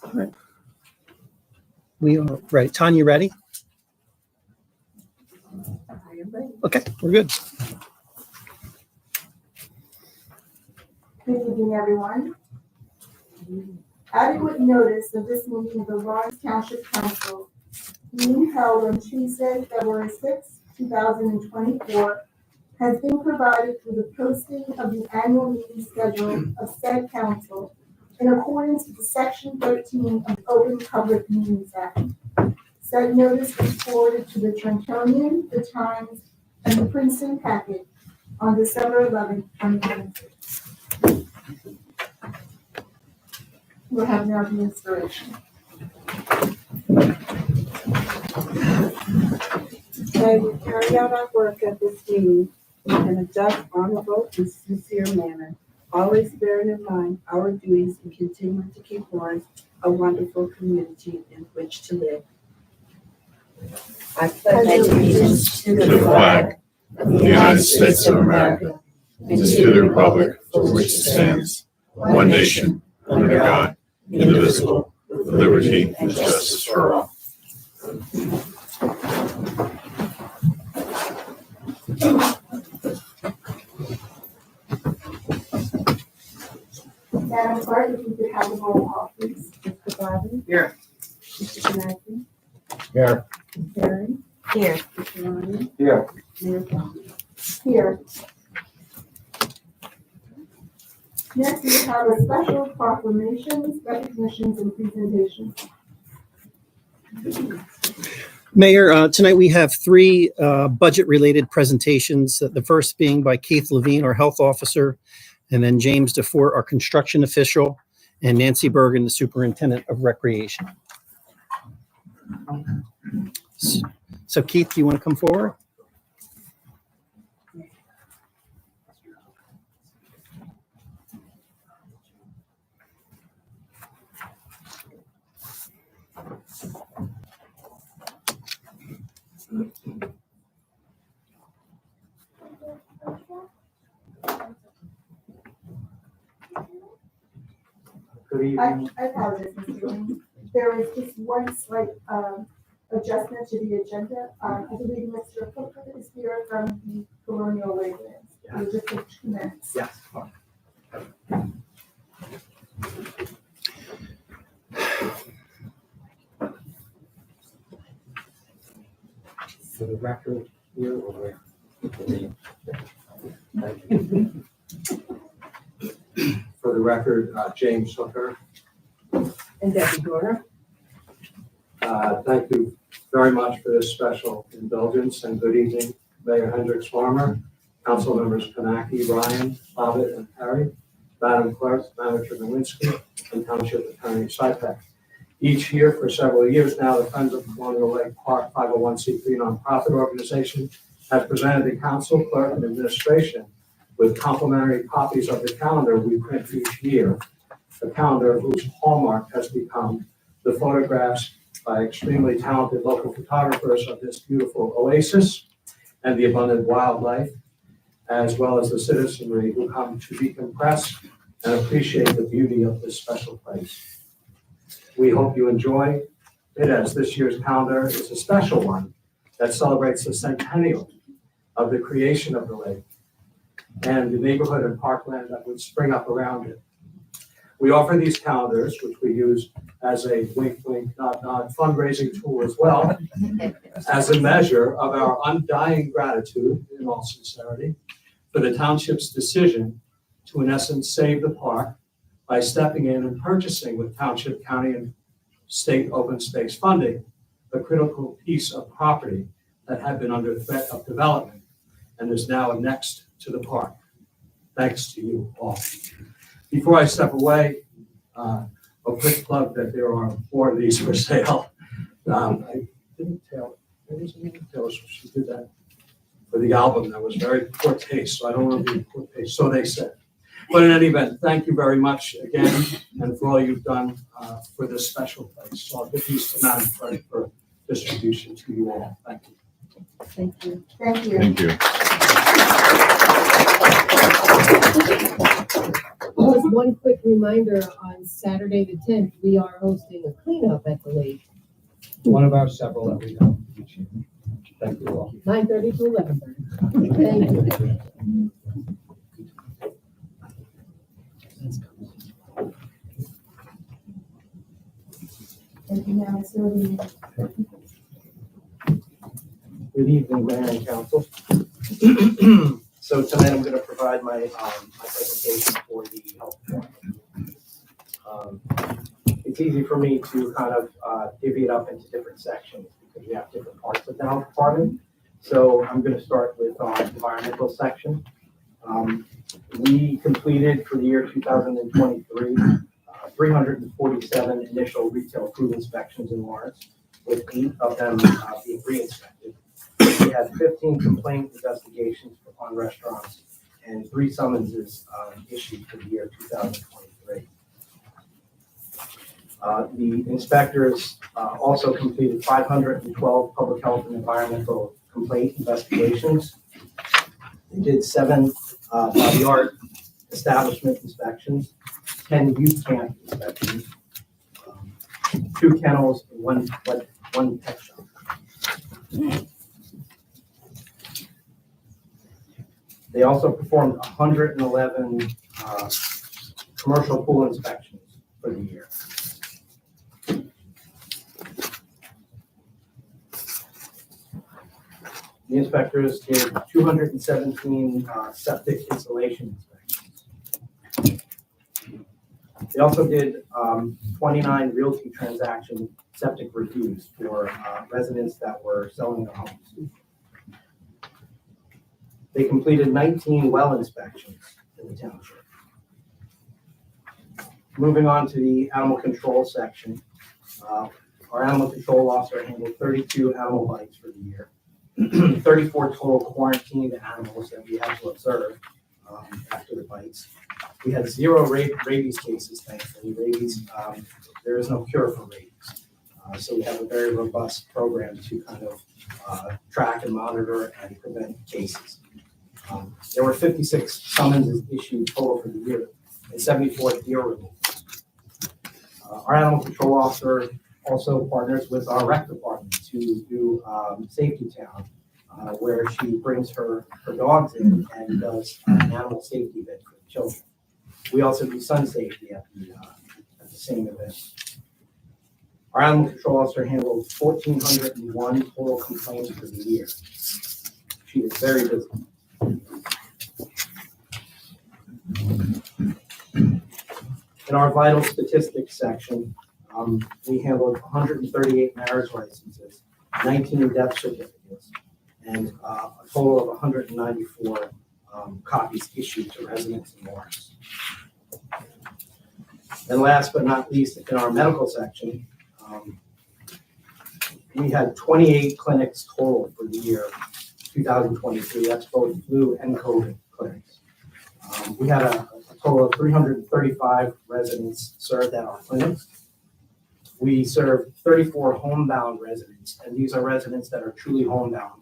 All right. We are ready. Tanya, ready? I am ready. Okay, we're good. Good evening, everyone. Adequate notice of this meeting of the Lawrence Township Council being held on Tuesday, February 6, 2024, has been provided through the posting of the annual meeting schedule of said council in accordance with Section 13 of the Open Public Meetings Act. Said notice was forwarded to the Trentonian, the Times, and the Princeton Packet on December 11, 2023. We'll have now the inspiration. May we carry out our work at this meeting in a just, honorable, and sincere manner, always bearing in mind our duties and continuing to keep Lawrence a wonderful community in which to live. I pledge allegiance to the flag of the United States of America and to the republic for which it stands, one nation, under God, indivisible, with liberty and justice for all. Madam Clerk, if you could have the roll call, please. Mr. Bobby? Here. Mr. Knappy? Here. Mr. Perry? Here. Mr. Ryan? Here. Mayor Brown? Here. Next, we have a special proclamations, recognitions, and presentations. Mayor, tonight we have three budget-related presentations. The first being by Keith Levine, our health officer, and then James DeFort, our construction official, and Nancy Bergen, the superintendent of recreation. So Keith, do you want to come forward? Good evening. I apologize, Mr. Levine. There is just one slight adjustment to the agenda. I believe Mr. Cook is here from the Colonial Waylands. We'll just take 2 minutes. Yes. For the record, here or where? For the record, James Hooker. And Debbie Dorner? Thank you very much for this special indulgence, and good evening, Mayor Hendricks Farmer, Council members Kanaki, Ryan, Bobbitt, and Perry, Madam Clerk, Manager Nowinski, and Township Attorney Sypek. Each year for several years now, the Friends of Colonial Lake Park 501c3 nonprofit organization has presented the council, clerk, and administration with complimentary copies of the calendar we print each year, a calendar whose hallmark has become the photographs by extremely talented local photographers of this beautiful oasis and the abundant wildlife, as well as the citizenry who come to decompress and appreciate the beauty of this special place. We hope you enjoy it, as this year's calendar is a special one that celebrates the centennial of the creation of the lake and the neighborhood and parkland that would spring up around it. We offer these calendars, which we use as a wink, wink, nod, nod fundraising tool as well, as a measure of our undying gratitude, in all sincerity, for the township's decision to, in essence, save the park by stepping in and purchasing with township, county, and state open space funding a critical piece of property that had been under threat of development and is now annexed to the park. Thanks to you all. Before I step away, a quick plug that there are 4 of these for sale. I didn't tell, there was a Taylor Swift, she did that for the album. That was very poor taste, so I don't want to be poor taste, so they said. But in any event, thank you very much again, and for all you've done for this special place. So I'll give these to Madam Clerk for distribution to you all. Thank you. Thank you. Thank you. Thank you. Just one quick reminder, on Saturday the 10th, we are hosting a cleanup at the lake, One of our several that we have each year. Thank you all. 9:30 to 11:30. Thank you. Thank you, now, Mr. Levine. Good evening, Mayor and Council. So tonight I'm going to provide my presentation for the health department. It's easy for me to kind of divvy it up into different sections because we have different parts of the health department. So I'm going to start with our environmental section. We completed for the year 2023 347 initial retail food inspections in Lawrence, with 8 of them being re-inspected. We had 15 complaint investigations on restaurants and 3 summonses issued for the year 2023. The inspectors also completed 512 public health and environmental complaint investigations. They did 7 body art establishment inspections, 10 youth camp inspections, 2 kennels, and one pet shop. They also performed 111 commercial pool inspections for the year. The inspectors did 217 septic installation inspections. They also did 29 realty transaction septic reviews for residents that were selling their homes. They completed 19 well inspections in the township. Moving on to the animal control section, our animal control officer handled 32 animal bites for the year. 34 total quarantined animals that we had to observe after the bites. We had 0 rabies cases, thankfully. Rabies, there is no cure for rabies. So we have a very robust program to kind of track and monitor and prevent cases. There were 56 summonses issued total for the year and 74 deer removals. Our animal control officer also partners with our rec department to do Safety Town, where she brings her dogs in and does an animal safety event for the children. We also do sun safety at the same event. Our animal control officer handled 1,401 total complaints for the year. She is very busy. In our vital statistics section, we handled 138 marriage licenses, 19 death certificates, and a total of 194 copies issued to residents in Lawrence. And last but not least, in our medical section, we had 28 clinics total for the year 2023. That's both flu and COVID clinics. We had a total of 335 residents served at our clinics. We served 34 homebound residents, and these are residents that are truly homebound,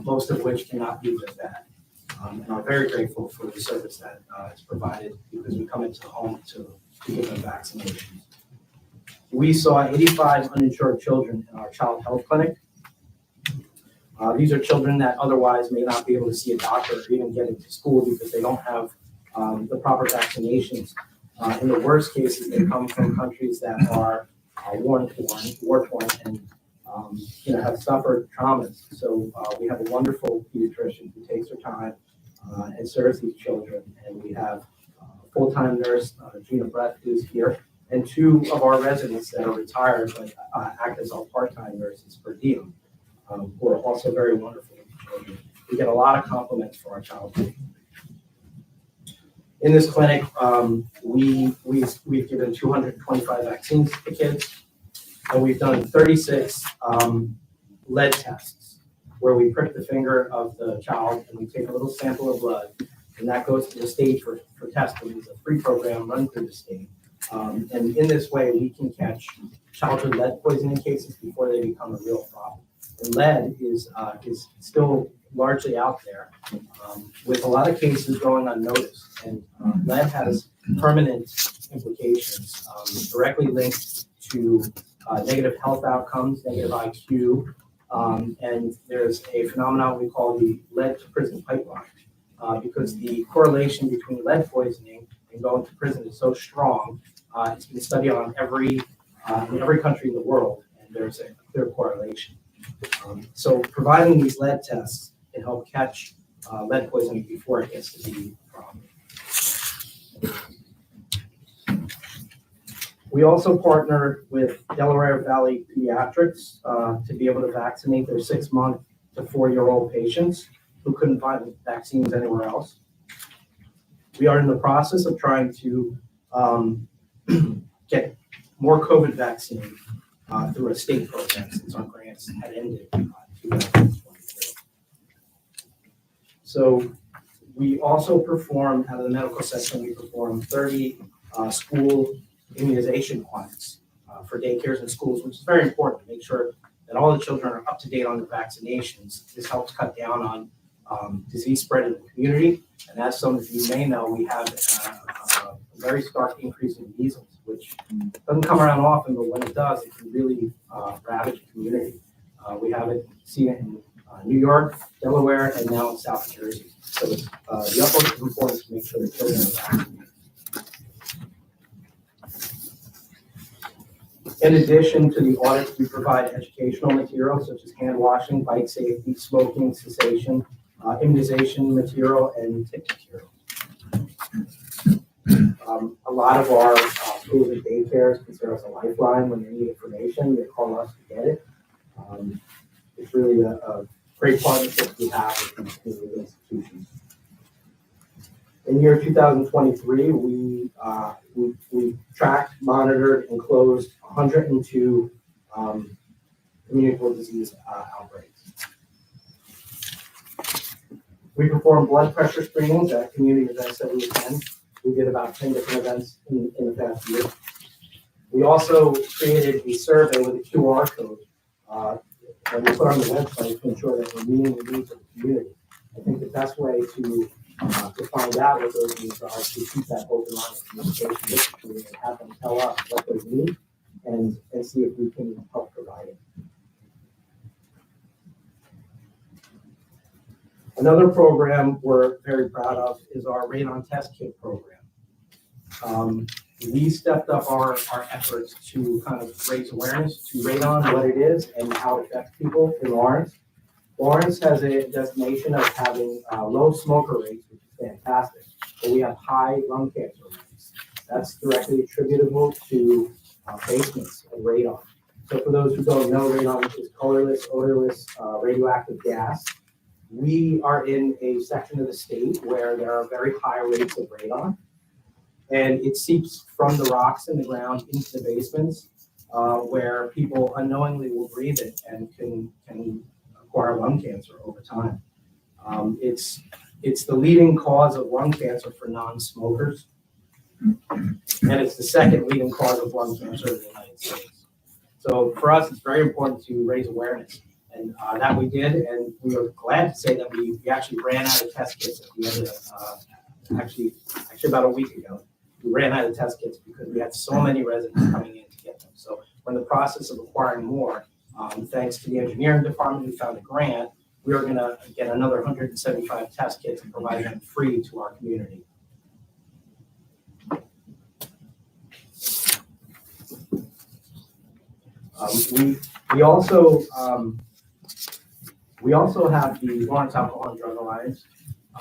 most of which cannot leave their bed, and are very grateful for the service that is provided because we come into the home to give them vaccinations. We saw 85 uninsured children in our child health clinic. These are children that otherwise may not be able to see a doctor or even get into school because they don't have the proper vaccinations. In the worst cases, they come from countries that are war-torn, and have suffered traumas. So we have a wonderful pediatrician who takes her time and serves these children. And we have a full-time nurse, Gina Brett, who's here, and 2 of our residents that are retired but act as our part-time nurses per diem, who are also very wonderful with the children. We get a lot of compliments for our child care. In this clinic, we've given 225 vaccines to kids, and we've done 36 lead tests where we prick the finger of the child and we take a little sample of blood, and that goes to the state for testing. It's a free program run through the state. And in this way, we can catch childhood lead poisoning cases before they become a real problem. And lead is still largely out there, with a lot of cases going unnoticed. And lead has permanent implications, directly linked to negative health outcomes, negative IQ, and there's a phenomenon we call the lead to prison pipeline, because the correlation between lead poisoning and going to prison is so strong. It's been studied on in every country in the world, and there's a clear correlation. So providing these lead tests can help catch lead poisoning before it gets to be a problem. We also partnered with Delaware Valley Pediatrics to be able to vaccinate their 6-month to 4-year-old patients who couldn't find vaccines anywhere else. We are in the process of trying to get more COVID vaccine through a state program since our grants had ended in 2023. So we also perform, out of the medical section, we perform 30 school immunization clinics for daycares and schools, which is very important to make sure that all the children are up to date on their vaccinations. This helps cut down on disease spread in the community. And as some of you may know, we have a very stark increase in measles, which doesn't come around often, but when it does, it can really ravage the community. We have seen it in New York, Delaware, and now in South Jersey. So it's the utmost importance to make sure the children are vaccinated. In addition to the audits, we provide educational materials such as hand washing, bike safety, smoking cessation, immunization material, and tick material. A lot of our schools and daycares consider us a lifeline when they need information. They call us to get it. It's really a great partnership we have with these institutions. In year 2023, we tracked, monitored, and closed 102 communicable disease outbreaks. We performed blood pressure screenings at community events that we attend. We did about 10 different events in the past year. We also created a survey with a QR code that we put on the website to ensure that we're meeting the needs of the community. I think the best way to find out what those needs are to keep that open line of communication with the community and have them tell us what they need and see if we can help provide it. Another program we're very proud of is our Radon Test Kit program. We stepped up our efforts to kind of raise awareness to radon, what it is, and how it affects people in Lawrence. Lawrence has a destination of having low smoker rates, which is fantastic, but we have high lung cancer rates. That's directly attributable to basements and radon. So for those who don't know, radon is colorless, odorless, radioactive gas. We are in a section of the state where there are very high rates of radon, and it seeps from the rocks in the ground into the basements, where people unknowingly will breathe it and can acquire lung cancer over time. It's the leading cause of lung cancer for non-smokers, and it's the second leading cause of lung cancer in the United States. So for us, it's very important to raise awareness, and that we did, and we are glad to say that we actually ran out of test kits at the end of actually about a week ago. We ran out of test kits because we had so many residents coming in to get them. So we're in the process of acquiring more. Thanks to the engineering department who found a grant, we are going to get another 175 test kits and provide them free to our community. We also have the Lawrence Alcohol and Drug Alliance,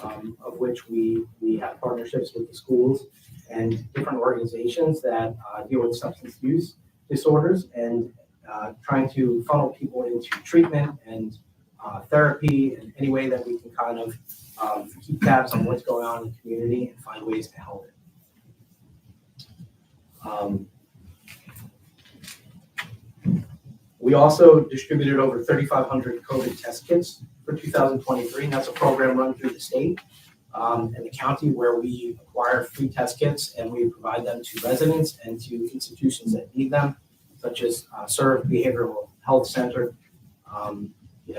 of which we have partnerships with the schools and different organizations that deal with substance use disorders and trying to funnel people into treatment and therapy and any way that we can kind of keep tabs on what's going on in the community and find ways to help it. We also distributed over 3,500 COVID test kits for 2023, and that's a program run through the state and the county where we acquire free test kits and we provide them to residents and to institutions that need them, such as Serve Behavioral Health Center,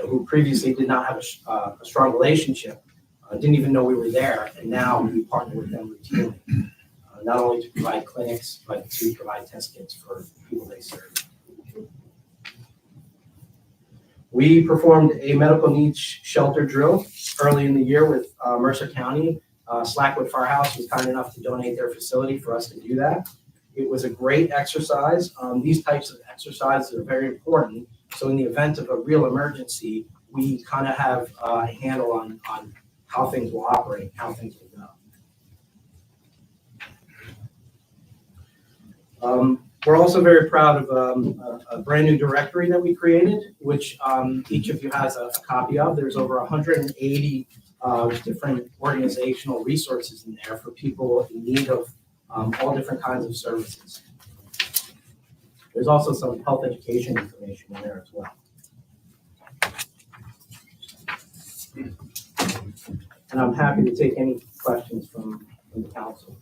who previously did not have a strong relationship, didn't even know we were there, and now we partner with them routinely. not only to provide clinics, but to provide test kits for people they serve. We performed a medical needs shelter drill early in the year with Mercer County. Slackwood Firehouse was kind enough to donate their facility for us to do that. It was a great exercise. These types of exercises are very important. So in the event of a real emergency, we kind of have a handle on how things will operate, how things will go. We're also very proud of a brand new directory that we created, which each of you has a copy of. There's over 180 different organizational resources in there for people in need of all different kinds of services. There's also some health education information in there as well. And I'm happy to take any questions from the council.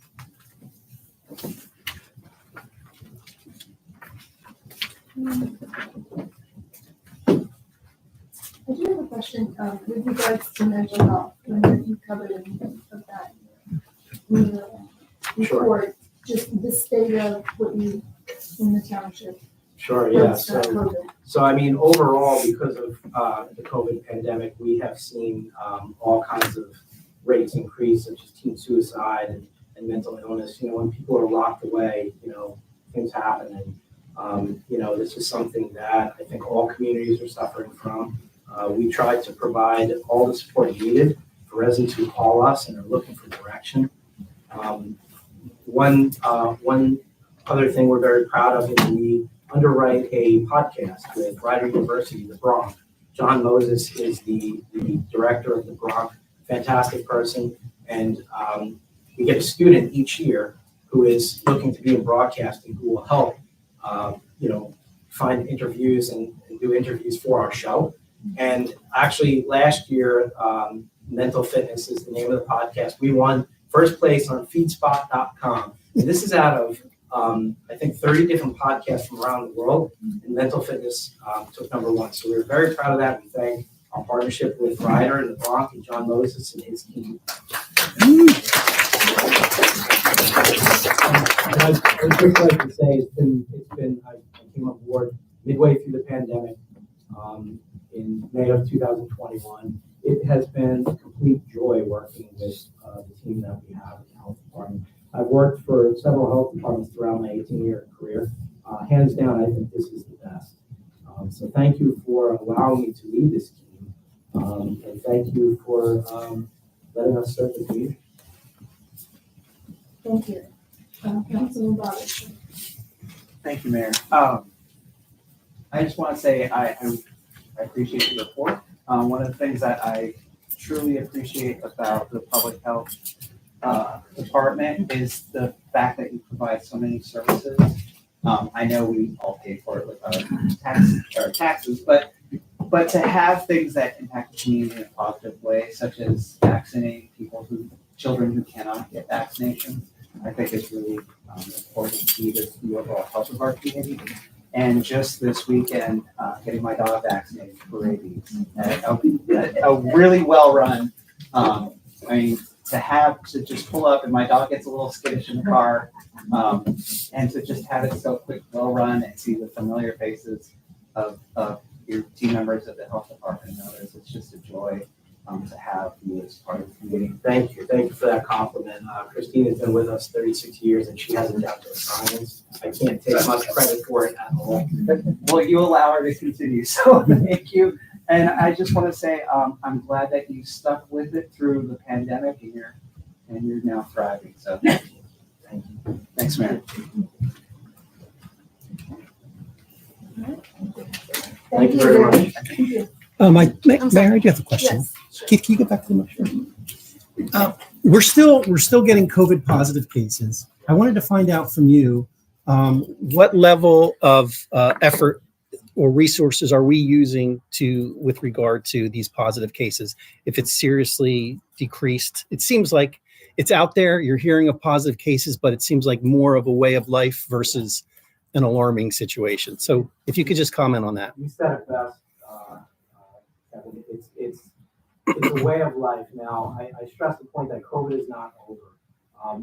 I do have a question with regards to mental health. I wonder if you covered any of that in your report, just the state of what you in the township. Sure, yeah. COVID. So I mean, overall, because of the COVID pandemic, we have seen all kinds of rates increase, such as teen suicide and mental illness. You know, when people are locked away, you know, things happen. And, you know, this is something that I think all communities are suffering from. We try to provide all the support needed for residents who call us and are looking for direction. One other thing we're very proud of is we underwrite a podcast with Rider University, the Bronx. John Moses is the director of the Bronx, fantastic person. And we get a student each year who is looking to be in broadcasting who will help, you know, find interviews and do interviews for our show. And actually last year, Mental Fitness is the name of the podcast. We won first place on feedspot.com. And this is out of, I think, 30 different podcasts from around the world, and Mental Fitness took #1. So we're very proud of that. We thank our partnership with Ryder and the Bronx and John Moses and his team. And I'd just like to say I came on board midway through the pandemic in May of 2021. It has been a complete joy working with the team that we have in the health department. I've worked for several health departments throughout my 18-year career. Hands down, I think this is the best. So thank you for allowing me to lead this team. And thank you for letting us serve the community. Thank you. Councilman Bobbitt. Thank you, Mayor. I just want to say I appreciate the report. One of the things that I truly appreciate about the public health department is the fact that you provide so many services. I know we all pay for it with our taxes, but to have things that impact the community in a positive way, such as vaccinating children who cannot get vaccinations, I think is really important to the overall health of our community. And just this weekend, getting my dog vaccinated for rabies, a really well run. I mean, to just pull up and my dog gets a little skittish in the car, and to just have it so quick, well run, and see the familiar faces of your team members of the health department and others. It's just a joy to have you as part of the community. Thank you for that compliment. Christine has been with us 36 years and she hasn't got to science. I can't take much credit for it at all. Well, you allow her to continue, so thank you. And I just want to say I'm glad that you stuck with it through the pandemic and you're now thriving. So thank you. Thank you. Thanks, Mayor. Thank you very much. Thank you. Mayor, I do have a question. Yes. Keith, can you go back to the motion? We're still getting COVID positive cases. I wanted to find out from you, what level of effort or resources are we using with regard to these positive cases? If it's seriously decreased, it seems like it's out there. You're hearing of positive cases, but it seems like more of a way of life versus an alarming situation. So if you could just comment on that. You said it best, Kevin. It's a way of life now. I stress the point that COVID is not over.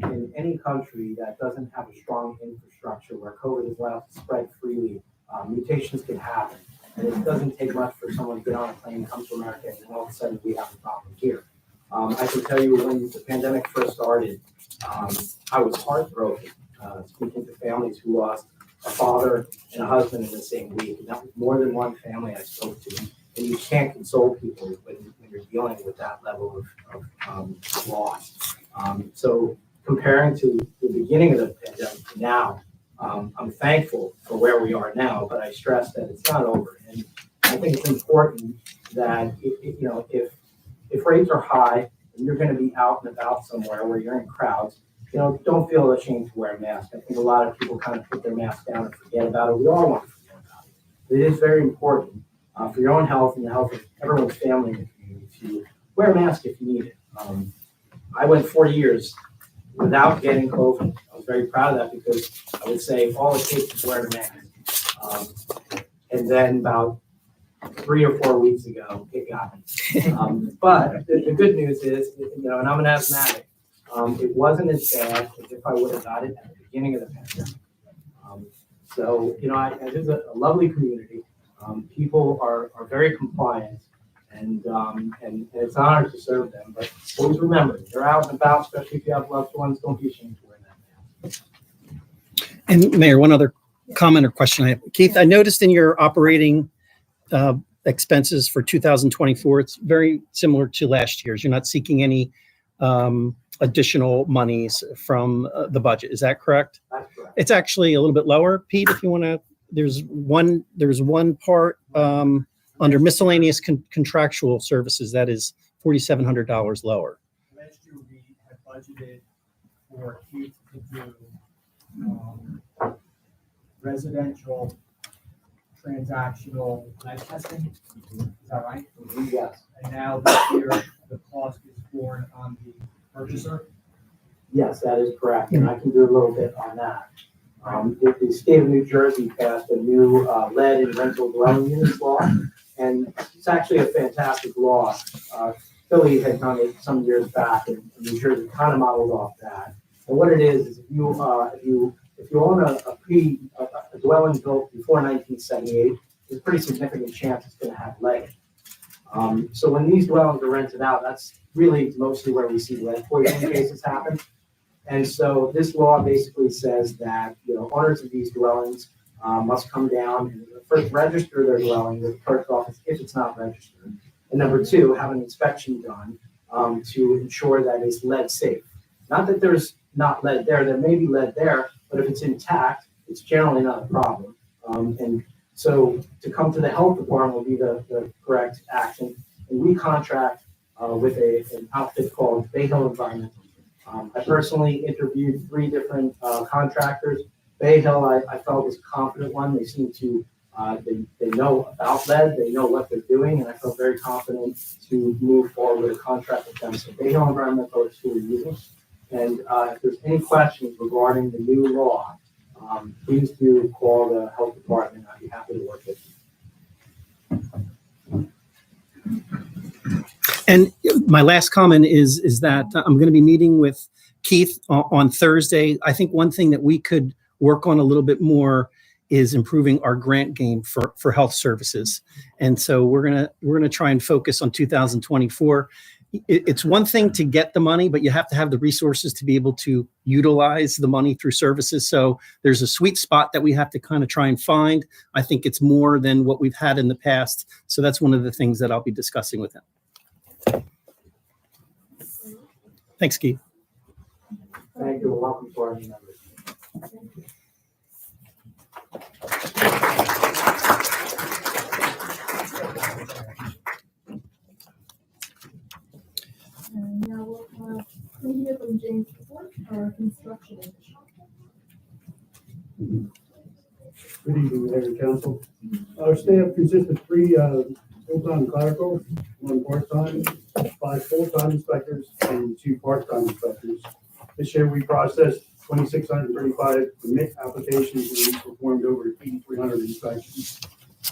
In any country that doesn't have a strong infrastructure where COVID is allowed to spread freely, mutations can happen. And it doesn't take much for someone to get on a plane, come to America, and then all of a sudden we have a problem here. I can tell you when the pandemic first started, I was heartbroken speaking to families who lost a father and a husband in the same week. And that was more than one family I spoke to. And you can't console people when you're dealing with that level of loss. So comparing to the beginning of the pandemic to now, I'm thankful for where we are now, but I stress that it's not over. And I think it's important that if rates are high and you're going to be out and about somewhere where you're in crowds, don't feel ashamed to wear a mask. I think a lot of people kind of put their mask down and forget about it. We all want to forget about it. It is very important for your own health and the health of everyone's family in the community to wear a mask if you need it. I went 4 years without getting COVID. I was very proud of that because I would say all it takes is wearing a mask. And then about 3 or 4 weeks ago, it got me. But the good news is, and I'm an asthmatic, it wasn't as bad as if I would have got it at the beginning of the pandemic. It is a lovely community. People are very compliant, and it's an honor to serve them. But always remember, they're out and about, especially if you have loved ones, don't be ashamed to wear that mask. And Mayor, one other comment or question I have. Keith, I noticed in your operating expenses for 2024, it's very similar to last year's. You're not seeking any additional monies from the budget. Is that correct? That's correct. It's actually a little bit lower. Pete, if you want to, there's one part under miscellaneous contractual services that is $4,700 lower. Last year we had budgeted for Keith to do residential transactional lead testing. Is that right? Yes. And now this year the cost is borne on the purchaser. Yes, that is correct, and I can do a little bit on that. The state of New Jersey passed a new lead in rental dwelling units law, and it's actually a fantastic law. Philly had done it some years back, and New Jersey kind of modeled off that. And what it is if you own a dwelling built before 1978, there's a pretty significant chance it's going to have lead. So when these dwellings are rented out, that's really mostly where we see lead poisoning cases happen. And so this law basically says that owners of these dwellings must come down and first register their dwelling with the clerk's office if it's not registered, and number two, have an inspection done to ensure that it's lead safe. Not that there's not lead there; there may be lead there, but if it's intact, it's generally not a problem. And so to come to the health department will be the correct action, and we contract with an outfit called Bay Hill Environmental. I personally interviewed 3 different contractors. Bay Hill, I felt was a confident one. They seem to, they know about lead, they know what they're doing, and I felt very confident to move forward with a contract with them. So Bay Hill Environmental is who we're using. And if there's any questions regarding the new law, please do call the health department. I'd be happy to work with you. And my last comment is that I'm going to be meeting with Keith on Thursday. I think one thing that we could work on a little bit more is improving our grant game for health services. And so we're gonna try and focus on 2024. It's one thing to get the money, but you have to have the resources to be able to utilize the money through services. So there's a sweet spot that we have to kind of try and find. I think it's more than what we've had in the past. So that's one of the things that I'll be discussing with him. Thanks, Keith. Thank you. Welcome to our new members. And now we'll hear from James Ford, our construction official. Good evening, Mayor and Council. Our staff consists of 3 full-time clericals, 1 part-time, 5 full-time inspectors, and 2 part-time inspectors. This year, we processed 2,635 permit applications, and we performed over 8,300 inspections.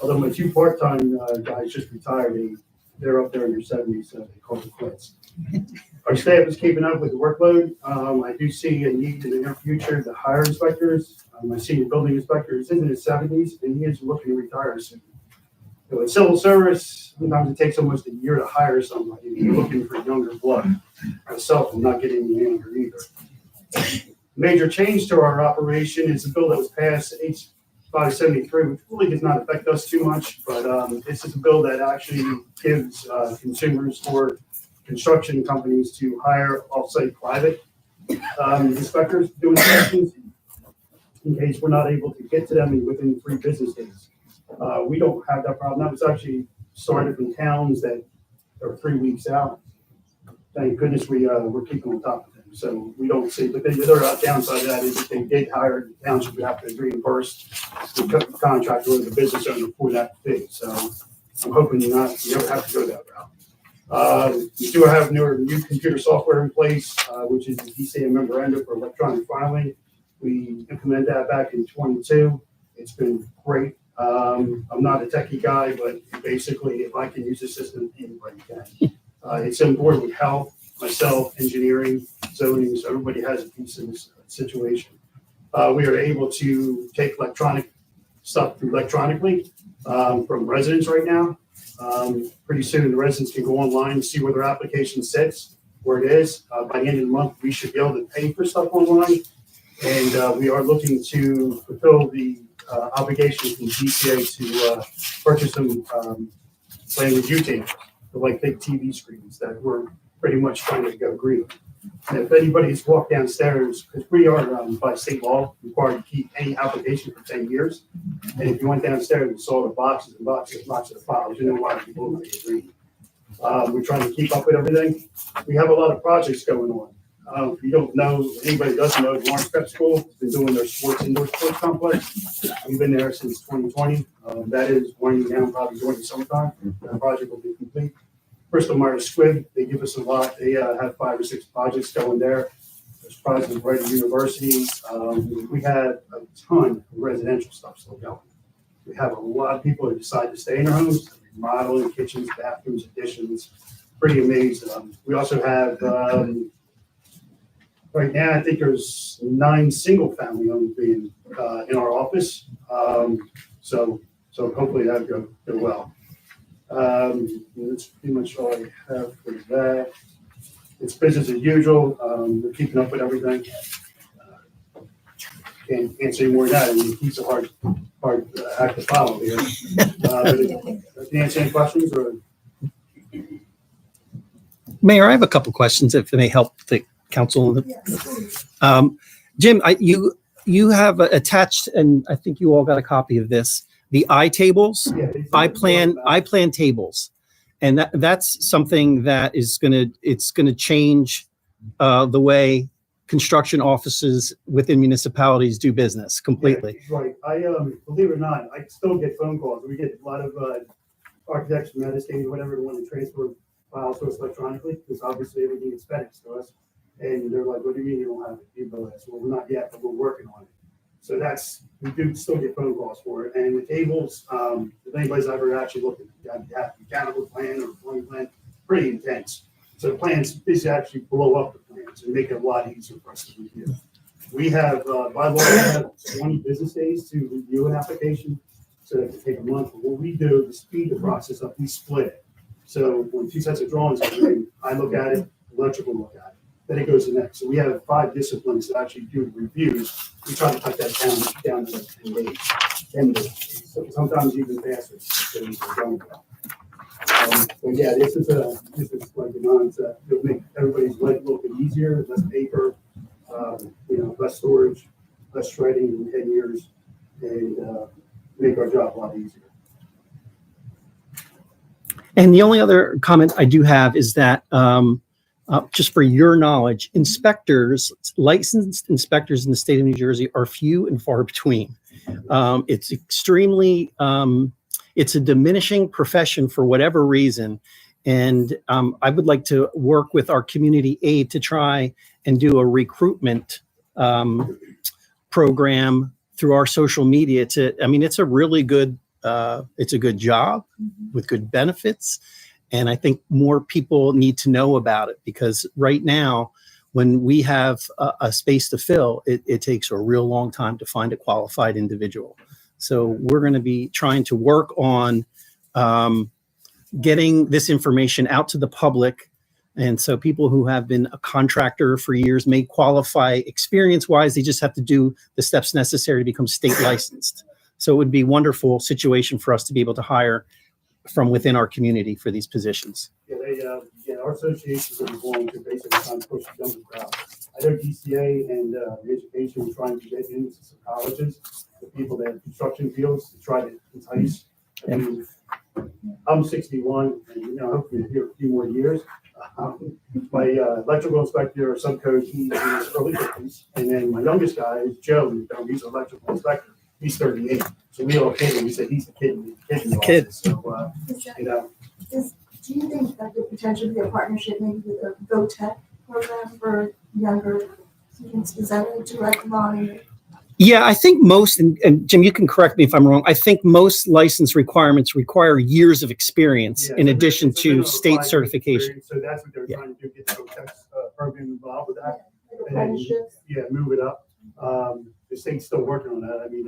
Although my 2 part-time guys just retired, they're up there in their 70s, so they call it quits. Our staff is keeping up with the workload. I do see a need in the near future to hire inspectors. My senior building inspector is in his 70s, and he is looking to retire soon. So in civil service, sometimes it takes almost a year to hire somebody. You're looking for younger blood. Myself, I'm not getting any younger either. Major change to our operation is the bill that was passed, H 573, which really does not affect us too much, but this is a bill that actually gives consumers or construction companies to hire off-site private inspectors doing inspections in case we're not able to get to them within 3 business days. We don't have that problem. That was actually started in towns that are 3 weeks out. Thank goodness we're keeping on top of them. So we don't see, but the other downside of that is if they did hire the township, we have to reimburse the contractor or the business owner for that fee. So I'm hoping you don't have to go that route. We do have new computer software in place, which is the DCA memorandum for electronic filing. We implemented that back in 22. It's been great. I'm not a techie guy, but basically, if I can use the system, anybody can. It's important with health, myself, engineering, zoning, so everybody has a piece in this situation. We are able to take electronic stuff electronically from residents right now. Pretty soon, the residents can go online and see where their application sits, where it is. By the end of the month, we should be able to pay for stuff online. And we are looking to fulfill the obligation from DCA to purchase some playing with tables, like big TV screens that we're pretty much trying to go green. And if anybody's walked downstairs, because we are by state law required to keep any application for 10 years. And if you went downstairs and saw the boxes and boxes and boxes of files, you know why people like it green. We're trying to keep up with everything. We have a lot of projects going on. If you don't know, anybody doesn't know, Lawrence Prep School has been doing their indoor sports complex. We've been there since 2020. That is winding down probably during the summertime. That project will be complete. Bristol Myers Squibb, they give us a lot. They have 5 or 6 projects going there. There's projects right at university. We have a ton of residential stuff still going. We have a lot of people who decide to stay in their homes, remodeling kitchens, bathrooms, additions. Pretty amazing. We also have right now, I think there's 9 single-family homes being in our office. So hopefully that'll go well. That's pretty much all I have for that. It's business as usual. We're keeping up with everything. Can't say more than that. I mean, it's a hard act to follow here. But can you answer any questions? Or? Mayor, I have a couple questions if it may help the council. Yes. Jim, you have attached, and I think you all got a copy of this, the I-tables, Yeah, I-plan tables. And that's something that is gonna change the way construction offices within municipalities do business completely. Yeah, right. I believe it or not, I still get phone calls. We get a lot of architects from out of state, whatever, who want to transfer files to us electronically, because obviously everything is FedEx to us. And they're like, what do you mean you don't have it? You bill us. Well, we're not yet, but we're working on it. So we do still get phone calls for it. And the tables, if anybody's ever actually looked at the mechanical plan or plumbing plan, pretty intense. So the plans basically actually blow up the plans and make it a lot easier for us to review. We have, by law, we have 20 business days to review an application. So it can take a month. But what we do to speed the process up, we split it. So when 2 sets of drawings are in, I look at it, electrical look at it. Then it goes to the next. So we have 5 disciplines that actually do reviews. We try to cut that down to 10 days. 10 days. So sometimes even faster. But yeah, this is like it'll make everybody's life a little bit easier, less paper, less storage, less shredding in 10 years, and make our job a lot easier. And the only other comment I do have is that, just for your knowledge, licensed inspectors in the state of New Jersey are few and far between. It's extremely, it's a diminishing profession for whatever reason. And I would like to work with our community aid to try and do a recruitment program through our social media it's a really good, it's a good job with good benefits. And I think more people need to know about it, because right now, when we have a space to fill, it takes a real long time to find a qualified individual. So we're going to be trying to work on getting this information out to the public. And so people who have been a contractor for years may qualify experience-wise. They just have to do the steps necessary to become state licensed. So it would be a wonderful situation for us to be able to hire from within our community for these positions. Yeah, our associations are going to basically try to push the younger crowd. I know DCA and education is trying to get into some colleges, the people that have construction fields, to try to entice. I mean, I'm 61, and hopefully here a few more years. My electrical inspector or subcode, he's in his early 50s, and then my youngest guy is Joe. He's an electrical inspector. He's 38. So we all kid him. We said he's the kid. The kid. So Do you think that could potentially be a partnership, maybe with a GoTech program for younger students? Is that a direct line? Yeah, I think most, and Jim, you can correct me if I'm wrong, I think most license requirements require years of experience in addition to state certification. So that's what they're trying to do, get the GoTech program involved with that. Apprenticeships? Yeah, move it up. The state's still working on that. I mean,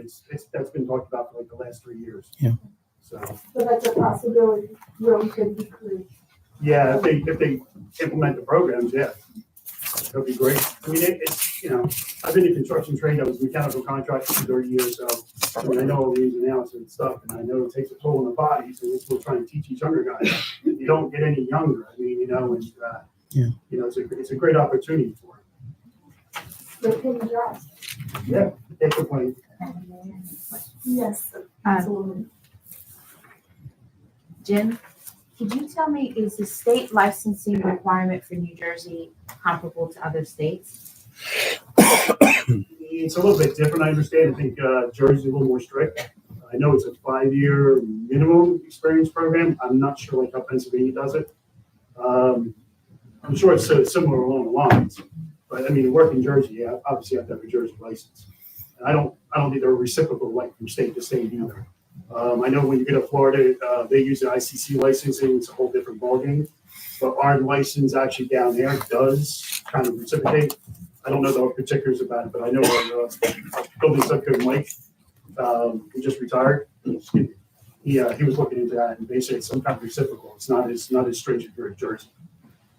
that's been talked about for like the last 3 years. Yeah. So that's a possibility where we could be creative. yeah, if they implement the programs, yeah, that'd be great. I mean, it's I've been in construction trade. I was a mechanical contractor for 30 years, so I mean, I know all the ins and outs and stuff, and I know it takes a toll on the body. So we're trying to teach each younger guys. You don't get any younger. I mean, it's a great opportunity for them. They're paying jobs. Yeah, that's the point. Yes, absolutely. Jim, could you tell me, is the state licensing requirement for New Jersey comparable to other states? It's a little bit different, I understand. I think Jersey's a little more strict. I know it's a 5-year minimum experience program. I'm not sure like how Pennsylvania does it. I'm sure it's similar along the lines. But I mean, to work in Jersey, yeah, obviously I have to have a Jersey license. And I don't think they're reciprocal like from state to state either. I know when you get to Florida, they use the ICC licensing. It's a whole different ballgame. But our license actually down there does kind of reciprocate. I don't know the particulars about it, but I know our building subcode Mike, who just retired. He was looking into that, and they say it's some kind of reciprocal. It's not as stringent here in Jersey.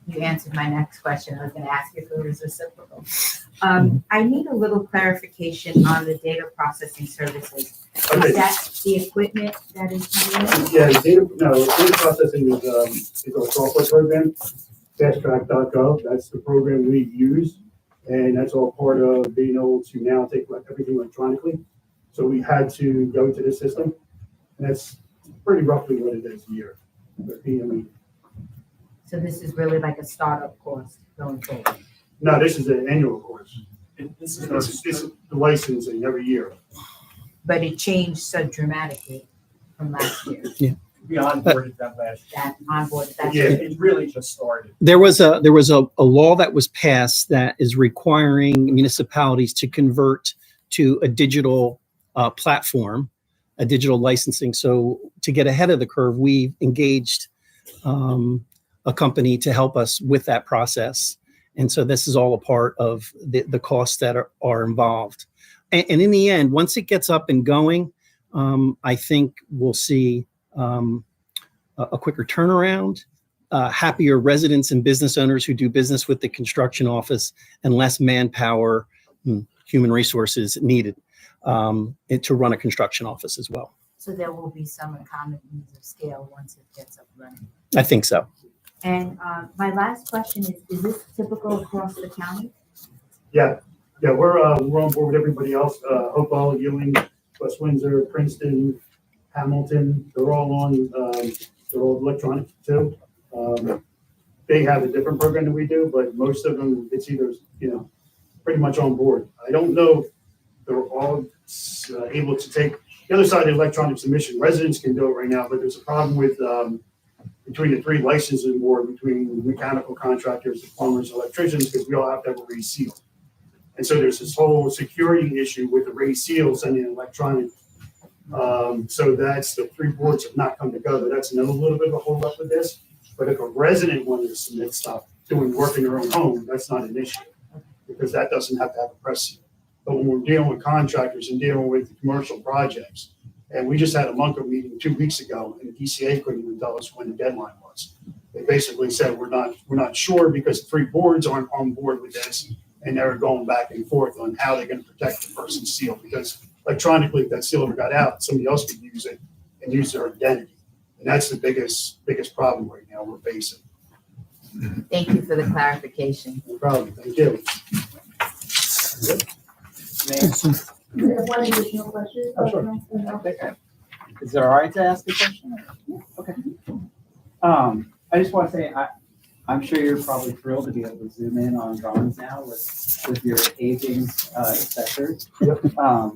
You answered my next question. I was going to ask if it was reciprocal. I need a little clarification on the data processing services. Okay. Is that the equipment that is coming in? Yeah, data processing is our software program, fasttrack.gov. That's the program we use, and that's all part of being able to now take everything electronically. So we had to go to this system, and that's pretty roughly what it is a year. So this is really like a startup cost going forward? No, this is an annual course. This This is the licensing every year. But it changed so dramatically from last year. We onboarded that last year. That onboard, that's Yeah. It really just started. There was a law that was passed that is requiring municipalities to convert to a digital platform, a digital licensing. So to get ahead of the curve, we engaged a company to help us with that process. And so this is all a part of the costs that are involved. And in the end, once it gets up and going, I think we'll see a quicker turnaround, happier residents and business owners who do business with the construction office, and less manpower, human resources needed to run a construction office as well. So there will be some economies of scale once it gets up running. I think so. And my last question is this typical across the county? Yeah, we're on board with everybody else. Hopewell, Ewing, West Windsor, Princeton, Hamilton. They're all electronic too. They have a different program than we do, but most of them, it's either pretty much on board. I don't know if they're all able to take the other side of the electronic submission. Residents can do it right now, but there's a problem with between the 3 licensing board, between mechanical contractors, the plumbers, electricians, because we all have to have a raised seal. And so there's this whole security issue with the raised seal sending electronic. So that's the 3 boards have not come together. That's another little bit of a hold up with this. But if a resident wanted to submit stuff, doing work in their own home, that's not an issue, because that doesn't have to have a press seal. But when we're dealing with contractors and dealing with commercial projects, and we just had a Munco meeting 2 weeks ago, and the DCA couldn't even tell us when the deadline was. They basically said, we're not sure because 3 boards aren't on board with this, and they're going back and forth on how they're gonna protect the person's seal, because electronically, if that seal ever got out, somebody else could use it and use their identity. And that's the biggest problem right now we're facing. Thank you for the clarification. No problem, thank you. We have one additional question. Oh, sure. Is it all right to ask a question? Okay. I just want to say, I'm sure you're probably thrilled to be able to zoom in on drawings now with your aging inspectors.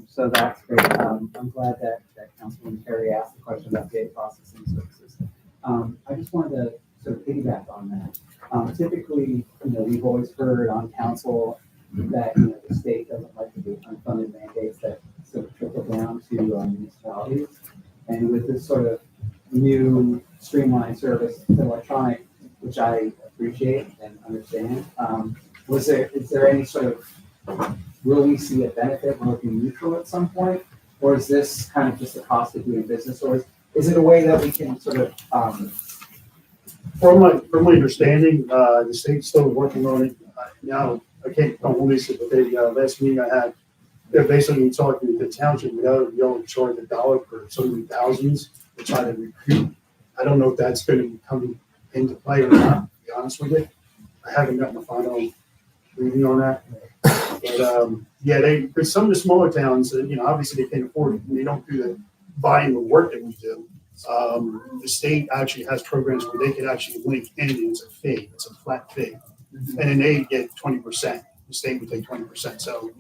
So that's great. I'm glad that Councilman Terry asked the question about data processing services. I just wanted to sort of piggyback on that. Typically, we've always heard on council that the state doesn't like to do unfunded mandates that sort of trickle down to municipalities. And with this sort of new streamlined service, electronic, which I appreciate and understand, is there any sort of, will we see a benefit? Will it be neutral at some point? Or is this kind of just the cost of doing business? Or is it a way that we can sort of, From my understanding, the state's still working on it. Now, I can't release it, but last meeting I had, they're basically talking to the township, be able to charge $1 per so many thousands to try to recruit. I don't know if that's going to be coming into play or not, to be honest with you. I haven't gotten a final reading on that. But yeah, for some of the smaller towns, obviously they can't afford it, and they don't do the volume of work that we do. The state actually has programs where they can actually link in, and it's a fee, it's a flat fee. And then they get 20%. The state would take 20%. So,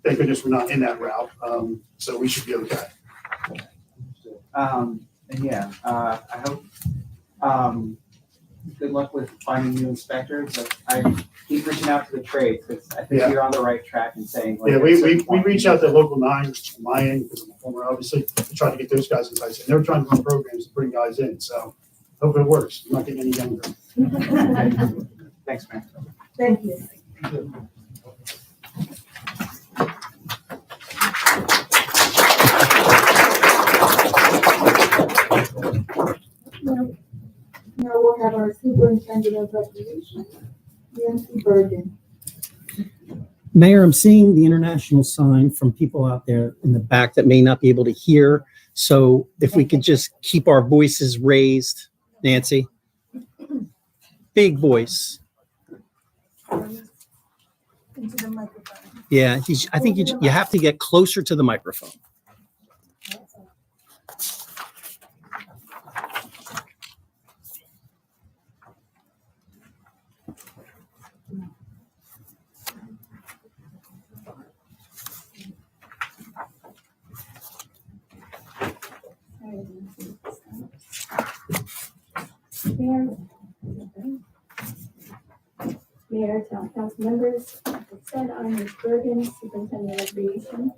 thank goodness we're not in that route. So we should be okay. and yeah, I hope, good luck with finding new inspectors. But I keep reaching out to the trades because I think you're on the right track in saying. Yeah, we reach out to local 9 on my end because I'm a former, obviously, to try to get those guys in place. And they're trying to run programs to bring guys in. So hope it works. I'm not getting any younger. Thanks, man. Thank you. Now we'll have our superintendent of recreation, Nancy Bergen. Mayor, I'm seeing the international sign from people out there in the back that may not be able to hear. So if we could just keep our voices raised, Nancy. Big voice. Into the microphone. Yeah, I think you have to get closer to the microphone. Mayor, town council members, like I said, I'm Ms. Bergen, Superintendent of Recreation.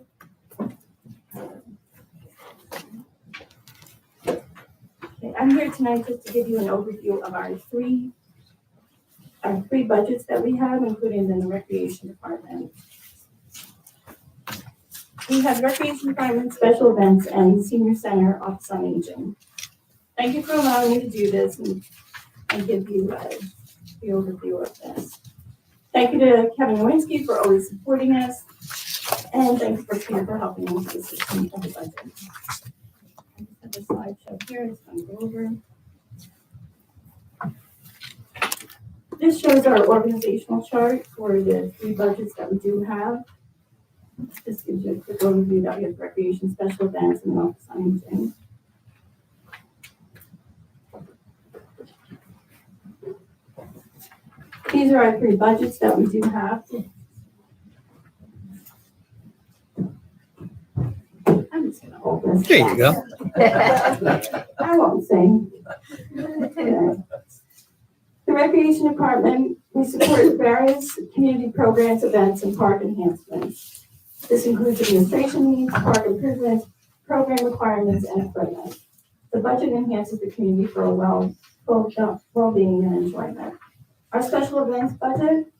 Okay, I'm here tonight just to give you an overview of our three budgets that we have, including in the Recreation Department. We have Recreation Department, Special Events, and Senior Center Office on Aging. Thank you for allowing me to do this and give you the overview of this. Thank you to Kevin Nowinski for always supporting us, and thanks for Peter for helping us with the system of the budget. I have a slideshow here, it's going to go over. This shows our organizational chart for the three budgets that we do have. This gives you a quick overview that we have recreation, special events, and office on aging. These are our three budgets that we do have. I'm just gonna open this. There you go. I won't sing. Okay. The Recreation Department, we support various community programs, events, and park enhancements. This includes administration needs, park improvements, program requirements, and equipment. The budget enhances the community for a well-being and enjoyment. Our special events budget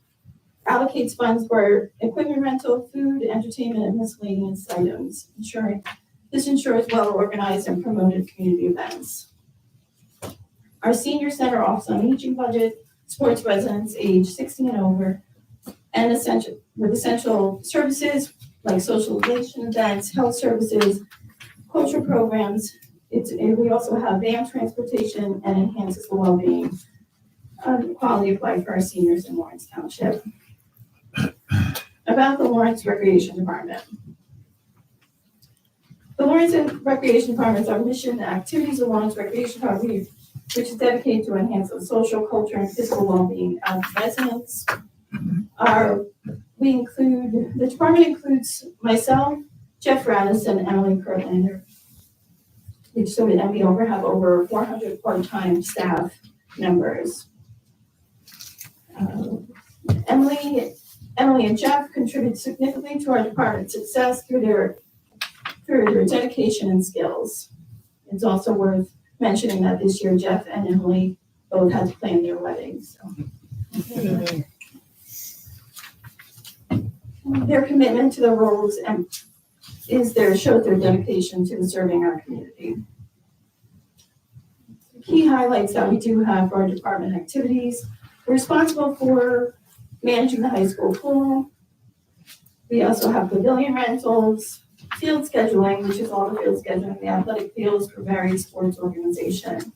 allocates funds for equipment rental, food, entertainment, and miscellaneous items, this ensures well-organized and promoted community events. Our senior center office on aging budget supports residents age 60 and over and essential services like socialization events, health services, cultural programs. We also have van transportation and enhances the well-being quality of life for our seniors in Lawrence Township. About the Lawrence Recreation Department. The Lawrence Recreation Department's our mission, the activities of Lawrence Recreation Department, which is dedicated to enhance the social, culture, and physical well-being of residents. The department includes myself, Jeff Radis, and Emily Kurtlander. And we have over 400 part-time staff members. Emily and Jeff contribute significantly to our department's success through their dedication and skills. It's also worth mentioning that this year Jeff and Emily both had to plan their weddings. So. Their commitment to the roles and shows their dedication to serving our community. The key highlights that we do have for our department activities: we're responsible for managing the high school pool. We also have pavilion rentals, field scheduling, which is all the field scheduling, the athletic fields for various sports organizations.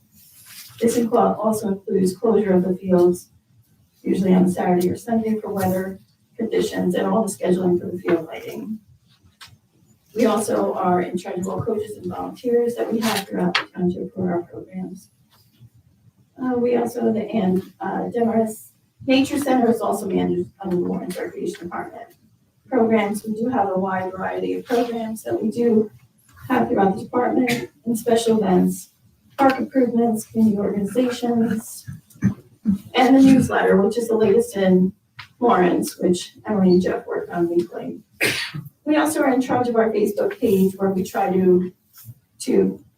This also includes closure of the fields, usually on a Saturday or Sunday for weather conditions, and all the scheduling for the field lighting. We also are in charge of all coaches and volunteers that we have throughout the township for our programs. We also, Demarest Nature Center is also managed under the Lawrence Recreation Department. Programs, we do have a wide variety of programs that we do have throughout the department and special events, park improvements, community organizations, and the newsletter, which is the latest in Lawrence, which Emily and Jeff work on weekly. We also are in charge of our Facebook page where we try to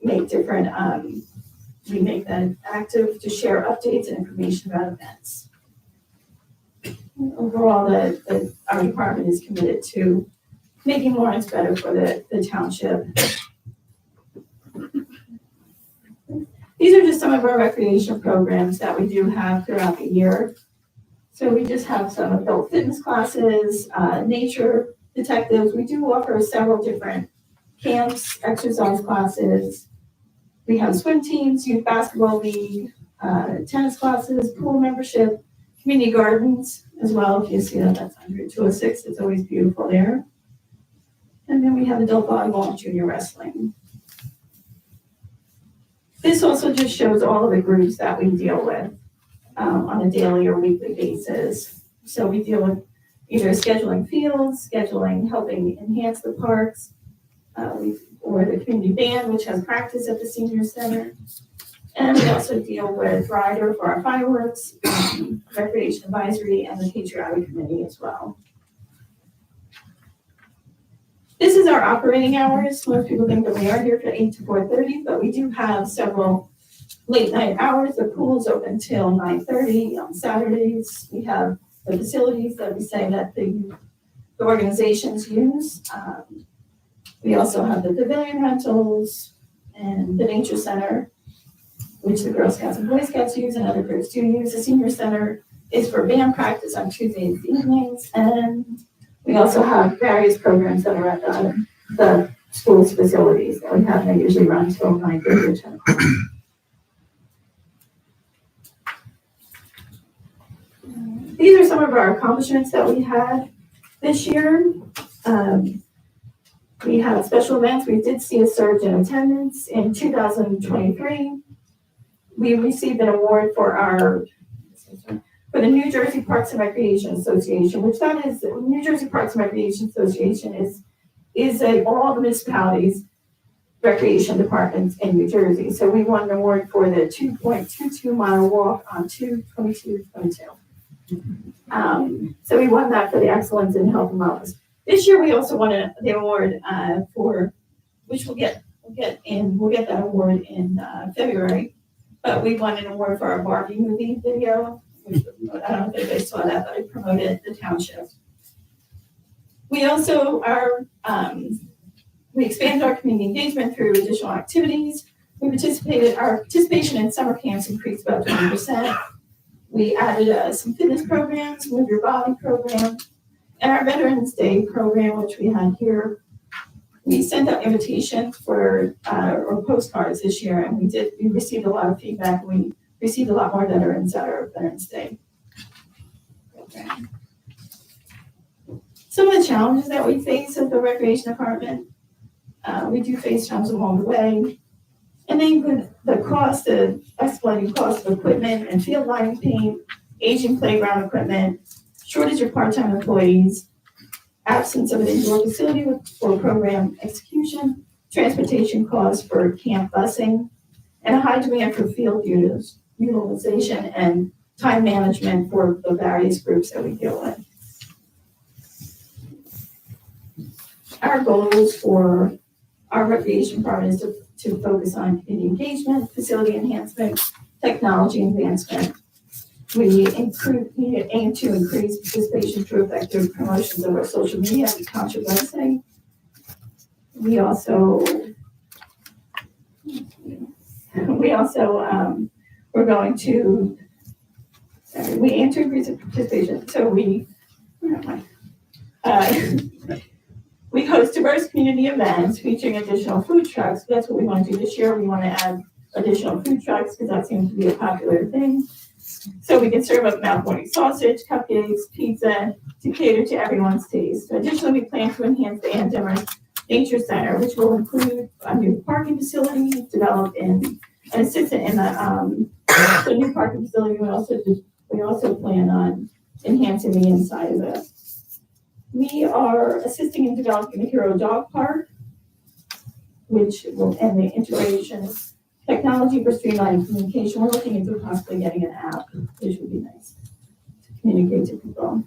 make different, we make that active to share updates and information about events. Overall, our department is committed to making Lawrence better for the township. These are just some of our recreation programs that we do have throughout the year. So we just have some adult fitness classes, nature detectives. We do offer several different camps, exercise classes. We have swim teams, youth basketball league, tennis classes, pool membership, community gardens as well. If you see that, that's under 206. It's always beautiful there. And then we have adult volleyball and junior wrestling. This also just shows all of the groups that we deal with on a daily or weekly basis. So we deal with either scheduling fields, helping enhance the parks, or the community band, which has practice at the senior center. And we also deal with Rider for our fireworks, Recreation Advisory, and the Patriotic Committee as well. This is our operating hours. Most people think that we are here from 8 to 4:30, but we do have several late night hours. The pool's open till 9:30 on Saturdays. We have the facilities that we say that the organizations use. We also have the pavilion rentals and the nature center, which the Girl Scouts and Boy Scouts use and other groups do use. The senior center is for band practice on Tuesdays evenings, and we also have various programs that are at the school's facilities that we have. They usually run until 9:30 or 10 o'clock. These are some of our accomplishments that we had this year. We had special events. We did see a surge in attendance in 2023. We received an award for the New Jersey Parks and Recreation Association, which that is, New Jersey Parks and Recreation Association is all the municipalities' recreation departments in New Jersey. So we won an award for the 2.22 mile walk on 2/22/22. So we won that for the excellence in health and wellness. This year we also won the award for which we'll get that award in February but we won an award for our Barbie movie video. I don't know if anybody saw that, but I promoted the township. We also are, we expanded our community engagement through additional activities. Our participation in summer camps increased about 20%. We added some fitness programs, Move Your Body program, and our Veterans Day program, which we had here. We sent out invitations for, or postcards this year, and we received a lot of feedback. We received a lot more veterans at our Veterans Day program. Some of the challenges that we face at the Recreation Department, we do face challenges along the way. And they include the escalating cost of equipment and field lighting paint, aging playground equipment, shortage of part-time employees, absence of an indoor facility for program execution, transportation costs for camp busing, and a high demand for field utilization and time management for the various groups that we deal with. Our goals for our recreation department is to focus on community engagement, facility enhancement, technology advancement. We aim to increase participation through effective promotions of our social media and township website. We also we aim to increase participation. So we host diverse community events featuring additional food trucks. That's what we want to do this year. We want to add additional food trucks because that seems to be a popular thing. So we can serve up mouth-watering sausage, cupcakes, pizza to cater to everyone's taste. Additionally, we plan to enhance the Andover Nature Center, which will include a new parking facility developed in an assistant in the new parking facility. We also plan on enhancing the inside of it. We are assisting in developing the Hero Dog Park, which will end the integration of technology for streamlining communication. We're looking into possibly getting an app, which would be nice to communicate to people.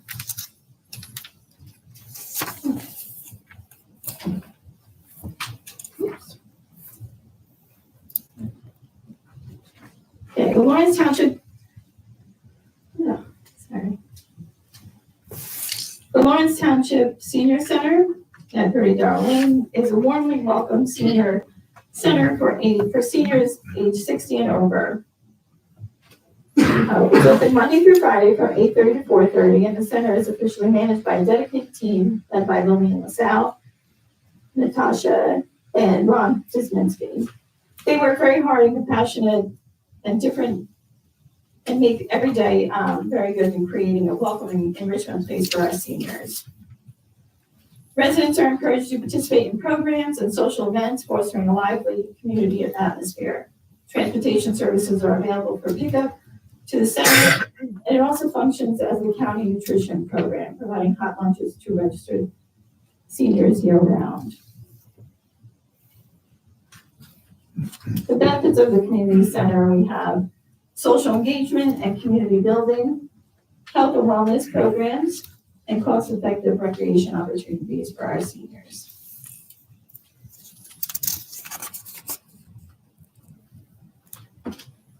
Okay, the Lawrence Township. No, sorry. The Lawrence Township Senior Center at 30 Darrell Lane is a warmly welcome senior center for seniors age 60 and over. It's open Monday through Friday from 8:30 to 4:30, and the center is officially managed by a dedicated team led by Lillian LaSalle, Natasha, and Ron Cisminski. They work very hard and compassionate and different and make every day very good in creating a welcoming enrichment place for our seniors. Residents are encouraged to participate in programs and social events, fostering a lively community atmosphere. Transportation services are available for pickup to the center, and it also functions as a county nutrition program, providing hot lunches to registered seniors year-round. The benefits of the community center, we have social engagement and community building, health and wellness programs, and cost-effective recreation opportunities for our seniors.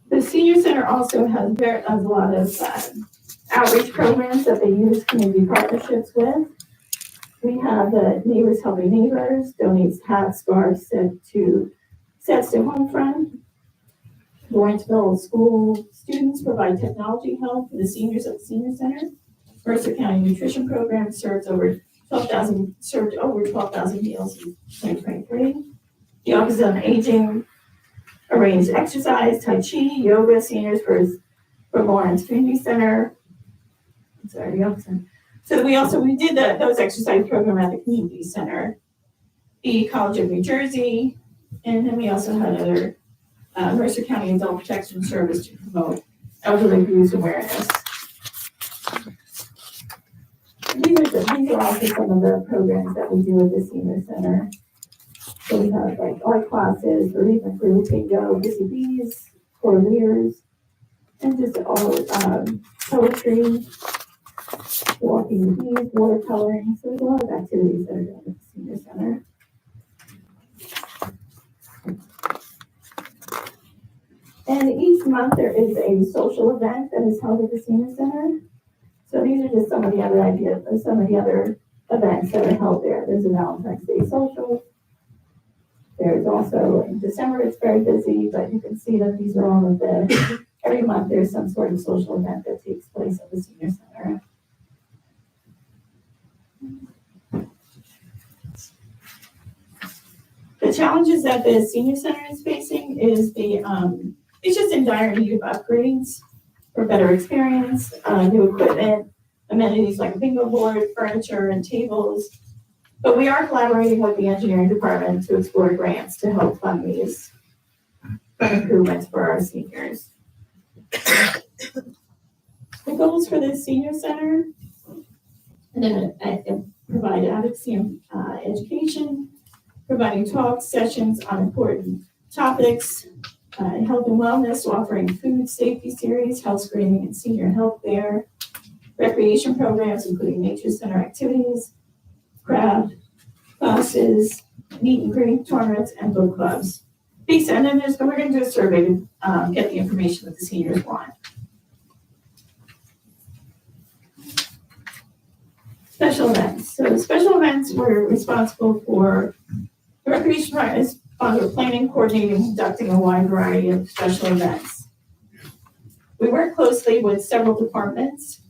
The senior center also has a lot of outreach programs that they use community partnerships with. We have the Neighbors Helping Neighbors, donates hats, scarves, sets to Homefront. Lawrenceville school students provide technology help for the seniors at the senior center. Mercer County Nutrition Program served over 12,000 meals in 2023. The Office on Aging arranged exercise, Tai Chi, yoga seniors for Lawrence Community Center. So we did those exercise program at the community center, the College of New Jersey, and then we also had other Mercer County Adult Protection Service to promote elderly abuse awareness. These are also some of the programs that we do at the senior center. So we have like art classes, relief and crew, bingo, busy bees, quarterliers, and just all poetry, walking the bees, watercoloring. So there's a lot of activities that are done at the senior center. And each month there is a social event that is held at the senior center. So these are just some of the other ideas, some of the other events that are held there. There's a Valentine's Day social. There's also, in December, it's very busy, but you can see that these are all of the, every month there's some sort of social event that takes place at the senior center. The challenges that the senior center is facing is it's just in dire need of upgrades for better experience, new equipment, amenities like a bingo board, furniture, and tables. But we are collaborating with the engineering department to explore grants to help fund these improvements for our seniors. The goals for the senior center, and then provide advocacy and education, providing talks, sessions on important topics, health and wellness, offering food safety series, health screening and senior health fair, recreation programs, including nature center activities, craft classes, meet and greet tournaments, and book clubs. And then we're going to do a survey to get the information that the seniors want. Special events. So special events, we're responsible for the recreation department is responsible for planning, coordinating, and conducting a wide variety of special events. We work closely with several departments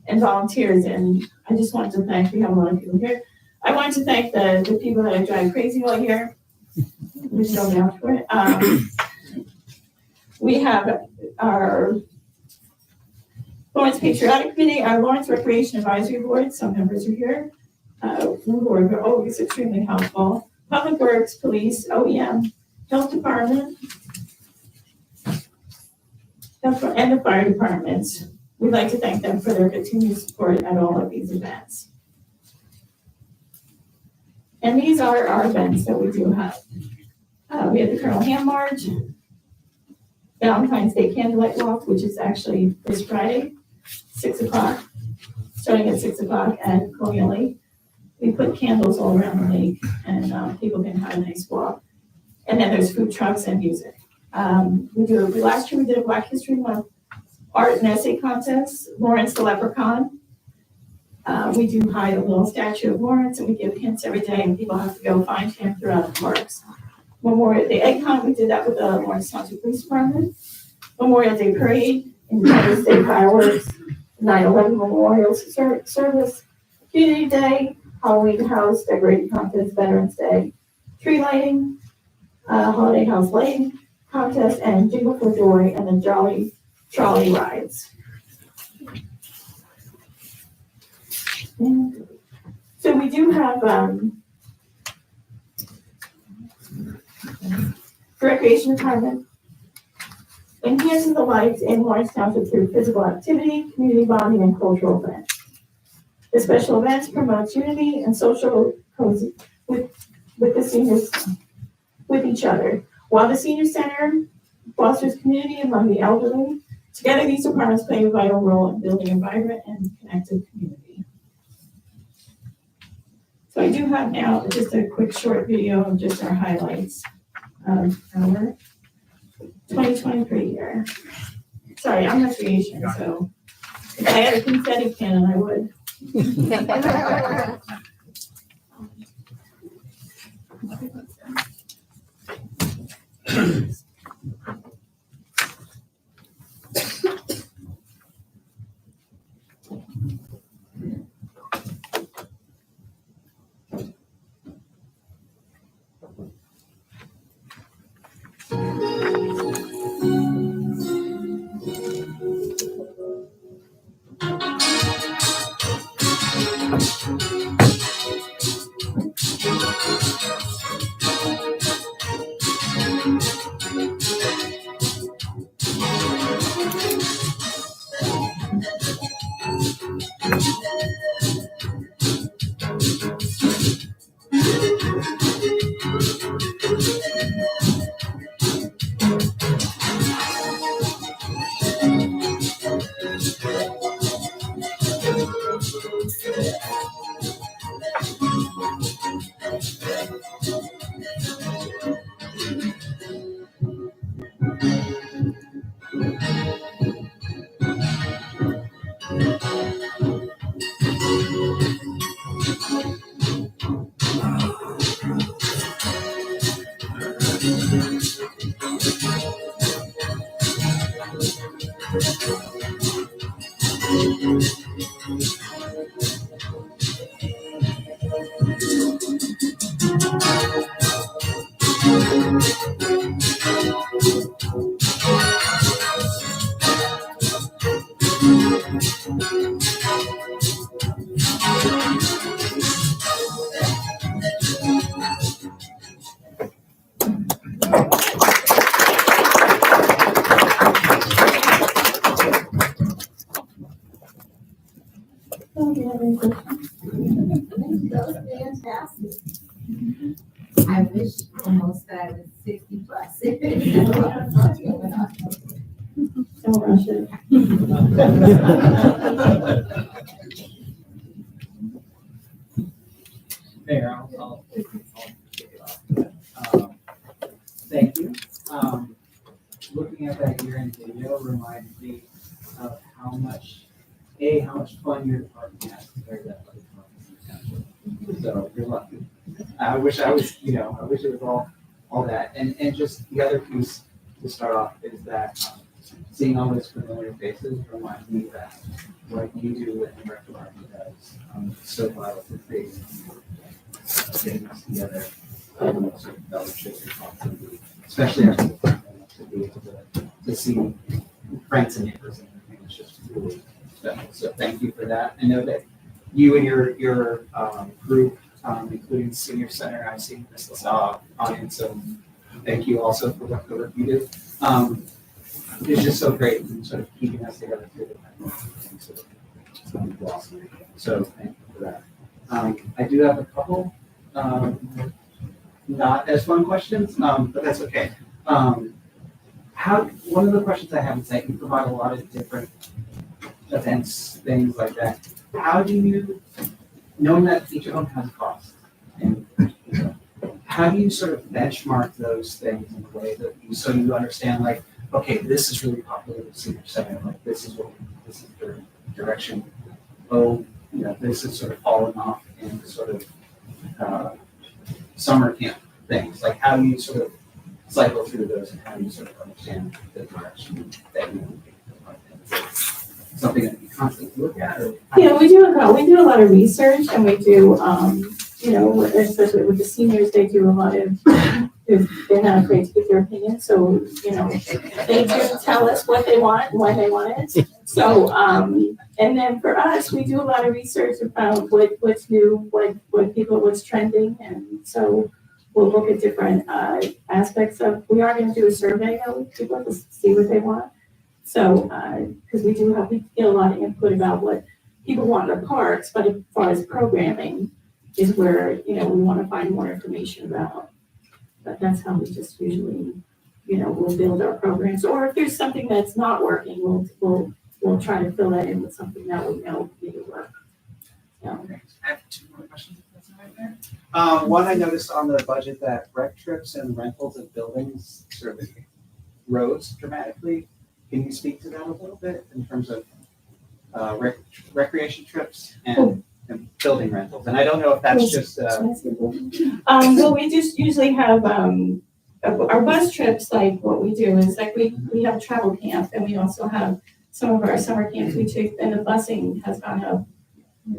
and volunteers, and I just wanted to thank, we have a lot of people here. I wanted to thank the people that I drive crazy all year. Which don't vouch for it. We have our Lawrence Patriotic Committee, our Lawrence Recreation Advisory Board, some members are here, who are always extremely helpful. Public Works, Police, OEM, Health Department, and the Fire Departments. We'd like to thank them for their continued support at all of these events. And these are our events that we do have. We have the Colonel Ham March, Valentine's Day Candlelight Walk, which is actually this Friday, 6 o'clock, starting at 6 o'clock at Colonial Lake. We put candles all around the lake, and people can have a nice walk. And then there's food trucks and music. Last year we did a Black History Month art and essay contest, Lawrence the Leprechaun. We do hide a little statue of Lawrence, and we give hints every day, and people have to go find him throughout the parks. Memorial Day Egg Hunt, we did that with the Lawrence Township Police Department. Memorial Day Parade, Independence Day Fireworks, 9/11 Memorial Service, Community Day, Halloween House Decorating Contest, Veterans Day, Tree Lighting, Holiday House Lighting Contest, and Jingle for Joy, and the Jolly Trolley Rides. And so we do have recreation department enhances the life in Lawrence Township through physical activity, community bonding, and cultural events. The special events promotes unity and social cozy with the seniors, with each other. While the senior center fosters community among the elderly, together these departments play a vital role in building a vibrant and connected community. So I do have now just a quick short video of just our highlights of our 2023 year. Sorry, I'm recreation, so if I had a confetti cannon, I would. Oh, do you have any questions? That was fantastic. I wish almost that I was 60 plus. Don't rush it. Mayor, I'll kick it off. Thank you. Looking at that year-end video reminds me of how much fun your department has compared to other departments in the township. So you're lucky. I wish I was, I wish it was all that. And just the other piece to start off is that seeing all those familiar faces reminds me that what you do with the rec department does so vital to create getting us together, sort of fellowship and responsibility, especially as a department, to be able to see friends and neighbors and everything. It's just really special. So thank you for that. I know that you and your group, including Senior Center, I've seen this audience, so thank you also for what the work you do. It's just so great in sort of keeping us together through the pandemic. Awesome. So thank you for that. I do have a couple not as fun questions, but that's okay. One of the questions I have is that you provide a lot of different events, things like that. How do you, knowing that each of them has a cost, and how do you sort of benchmark those things in a way that you understand, like, okay, this is really popular with Senior Center, like this is the direction. Oh, this is sort of falling off in sort of summer camp things. Like, how do you sort of cycle through those, and how do you sort of understand the direction that you want to take? Something that you constantly look at? Or Yeah, we do a lot of research, and we do, especially with the seniors, they do a lot of, they're not afraid to give their opinion, so, they do tell us what they want and why they want it. So, and then for us, we do a lot of research about what's new, what's trending, and so we'll look at different aspects of, we are gonna do a survey of people to see what they want. So, because we get a lot of input about what people want in the parks, but as far as programming is where, we want to find more information about. But that's how we just usually, we'll build our programs. Or if there's something that's not working, we'll try to fill that in with something that we know may work. So. I have two more questions, if that's all right there. One, I noticed on the budget that rec trips and rentals of buildings sort of rose dramatically. Can you speak to that a little bit in terms of recreation trips and building rentals? And I don't know if that's just. Well, we just usually have our bus trips. Like what we do is like we have travel camp, and we also have some of our summer camps we took. And the busing has gone up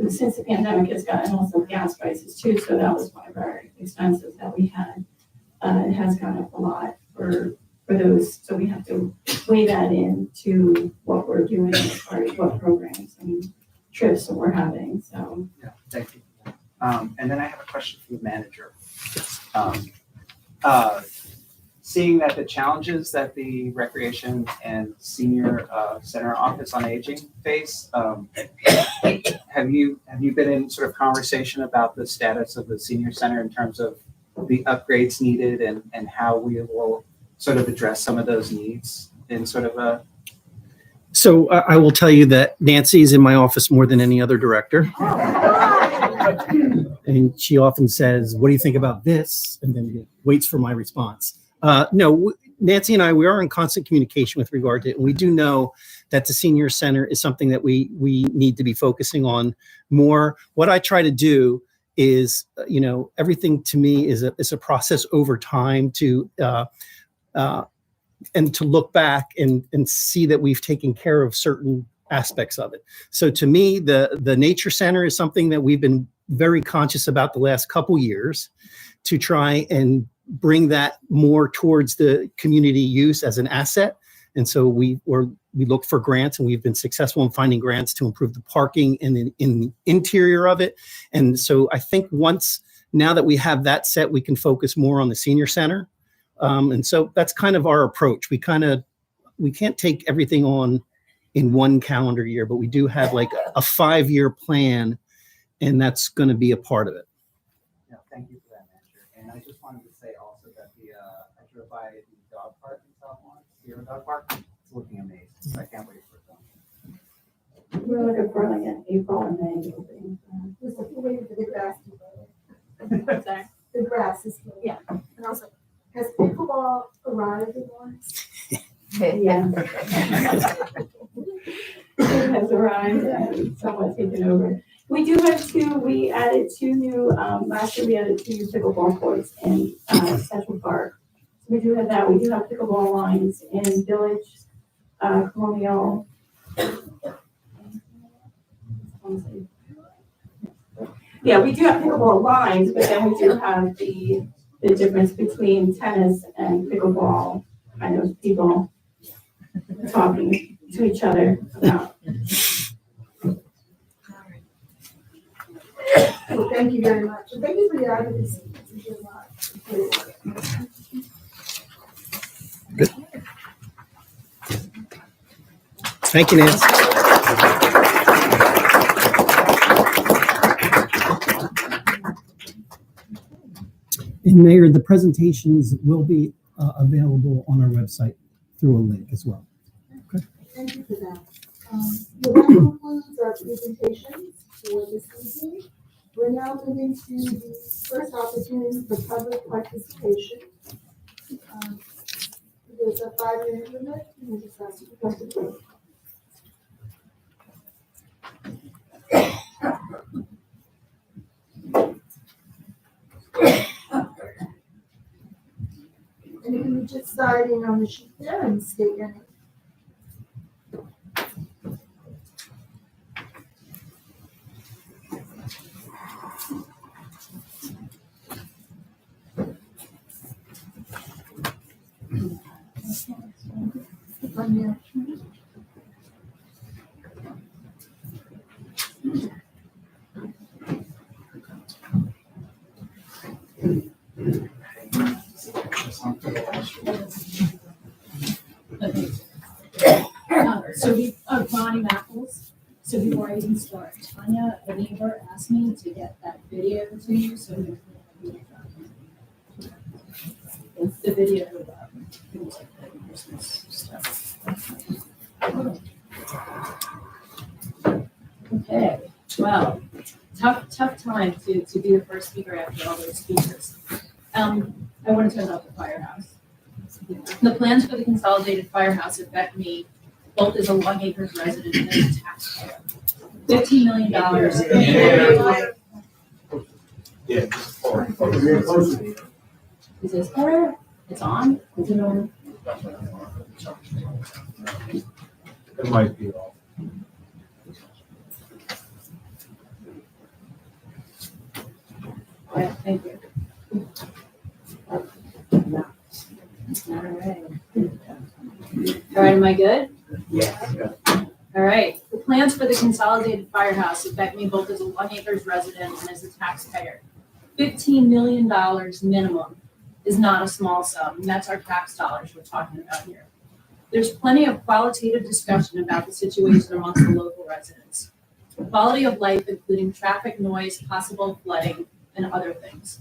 since the pandemic has gotten, also gas prices too. So that was one of our expenses that we had. It has gone up a lot for those, so we have to weigh that into what we're doing as far as what programs and trips that we're having, so. Yeah, thank you. And then I have a question for the manager. Seeing that the challenges that the Recreation and Senior Center Office on Aging face, have you been in sort of conversation about the status of the Senior Center in terms of the upgrades needed and how we will sort of address some of those needs in sort of a. So I will tell you that Nancy's in my office more than any other director. And she often says, what do you think about this? And then waits for my response. No, Nancy and we are in constant communication with regard to it. And we do know that the senior center is something that we need to be focusing on more. What I try to do is, everything to me is a process over time and to look back and see that we've taken care of certain aspects of it. So to me, the nature center is something that we've been very conscious about the last couple years to try and bring that more towards the community use as an asset. And so we look for grants, and we've been successful in finding grants to improve the parking in the interior of it. And so I think now that we have that set, we can focus more on the senior center. And so that's kind of our approach. We can't take everything on in one calendar year, but we do have like a 5-year plan, and that's going to be a part of it. Yeah, thank you for that answer. And I just wanted to say also that I drove by the dog park in South Lawrence, Sierra Dog Park. It's looking amazing. So I can't wait for it done. We're looking for like an April and May opening. Listen, we're waiting for the grass to grow. Sorry. The grass is growing. Yeah. And also, has pickleball arrived in Lawrence? Yeah. It has arrived and somewhat taken over. We do have we added 2 new, last year we added 2 new pickleball courts in Central Park. So we do have that. We do have pickleball lines in Village, Colonial. Yeah, we do have pickleball lines, but then we do have the difference between tennis and pickleball, kind of people talking to each other about. Well, thank you very much. And thank you for the advocacy. It's a good lot. Thank you, Nancy. And Mayor, the presentations will be available on our website through a link as well. Thank you for that. Well, that concludes our presentations for this evening. We're now moving to the first opportunity for public participation. There's a 5-minute limit. You just have to participate. And you can just sign in on the sheet there and state your name. Bonnie Mackles. So before I even start, Tanya, a neighbor, asked me to get that video to you, so it's the video about Christmas stuff. Okay, well, tough time to be the first speaker after all those speakers. I want to talk about the firehouse. The plans for the consolidated firehouse affect me both as a Long Acres resident and as a taxpayer. $15 million. Yeah. Is this better? It's on? Is it on? It might be off. Yeah, thank you. All right. All right, am I good? Yeah. All right. The plans for the consolidated firehouse affect me both as a Long Acres resident and as a taxpayer. $15 million minimum is not a small sum, and that's our tax dollars we're talking about here. There's plenty of qualitative discussion about the situation amongst the local residents. Quality of life, including traffic noise, possible flooding, and other things.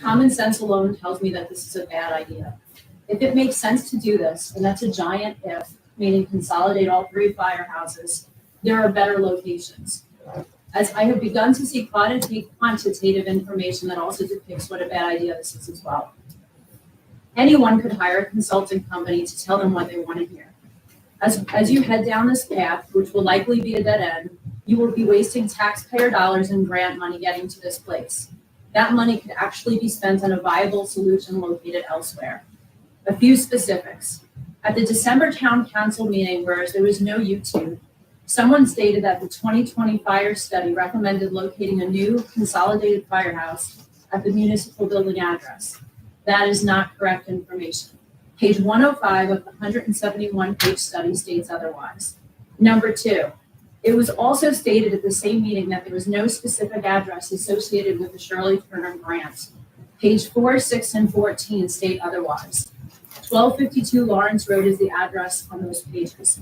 Common sense alone tells me that this is a bad idea. If it makes sense to do this, and that's a giant if, meaning consolidate all 3 firehouses, there are better locations. As I have begun to see quantitative information that also depicts what a bad idea this is as well. Anyone could hire a consulting company to tell them what they want to hear. As you head down this path, which will likely be a dead end, you will be wasting taxpayer dollars and grant money getting to this place. that money could actually be spent on a viable solution located elsewhere. A few specifics. At the December Town Council meeting, whereas there was no YouTube, someone stated that the 2020 fire study recommended locating a new consolidated firehouse at the municipal building address. That is not correct information. Page 105 of the 171-page study states otherwise. Number two, it was also stated at the same meeting that there was no specific address associated with the Shirley Turner grant. Page 4, 6, and 14 state otherwise. 1252 Lawrence Road is the address on those pages.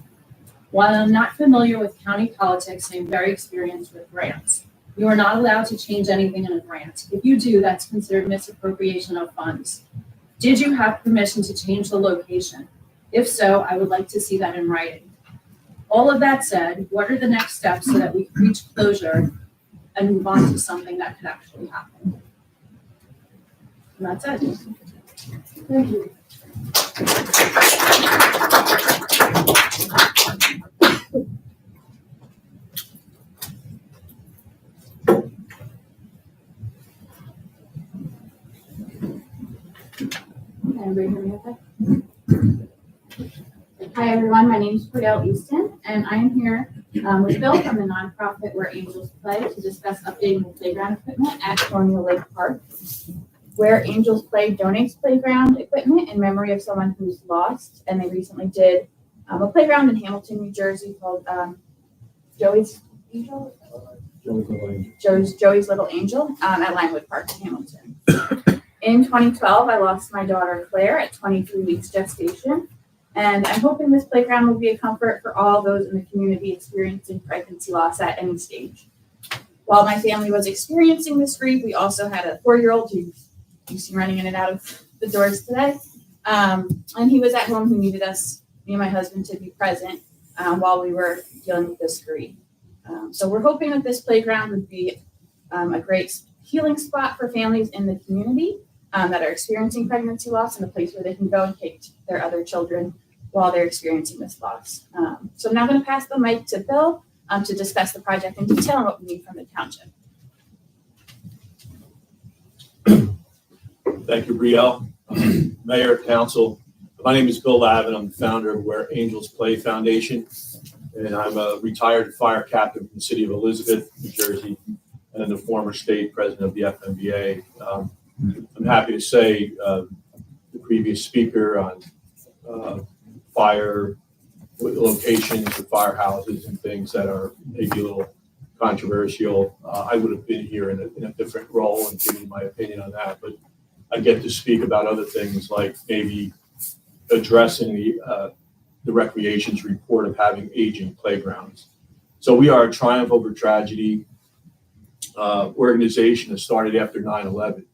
While I'm not familiar with county politics, I'm very experienced with grants. You are not allowed to change anything in a grant. If you do, that's considered misappropriation of funds. Did you have permission to change the location? If so, I would like to see that in writing. All of that said, what are the next steps so that we can reach closure and move on to something that could actually happen? And that's it. Thank you. Can everybody hear me okay? Hi, everyone. My name is Cordell Easton, and I am here with Bill from the nonprofit Where Angels Play to discuss updating the playground equipment at Colonial Lake Park. Where Angels Play donates playground equipment in memory of someone who's lost, and they recently did a playground in Hamilton, New Jersey called Joey's Angel? Joey's Little Angel at Limewood Park in Hamilton. In 2012, I lost my daughter Claire at 23 weeks gestation, and I'm hoping this playground will be a comfort for all those in the community experiencing pregnancy loss at any stage. While my family was experiencing this grief, we also had a 4-year-old who you see running in and out of the doors today, and he was at home who needed us, me and my husband, to be present while we were dealing with this grief. So we're hoping that this playground would be a great healing spot for families in the community that are experiencing pregnancy loss, and a place where they can go and take their other children while they're experiencing this loss. So I'm now going to pass the mic to Bill to discuss the project in detail and what we need from the township. Thank you, Brielle. Mayor, Council. My name is Bill Lavin. I'm the founder of Where Angels Play Foundation, and I'm a retired fire captain from the city of Elizabeth, New Jersey, and the former state president of the FMBA. I'm happy to say the previous speaker on fire locations of firehouses and things that are maybe a little controversial. I would have been here in a different role and giving my opinion on that, but I get to speak about other things like maybe addressing the recreation's report of having aging playgrounds. So we are a triumph over tragedy organization that started after 9/11.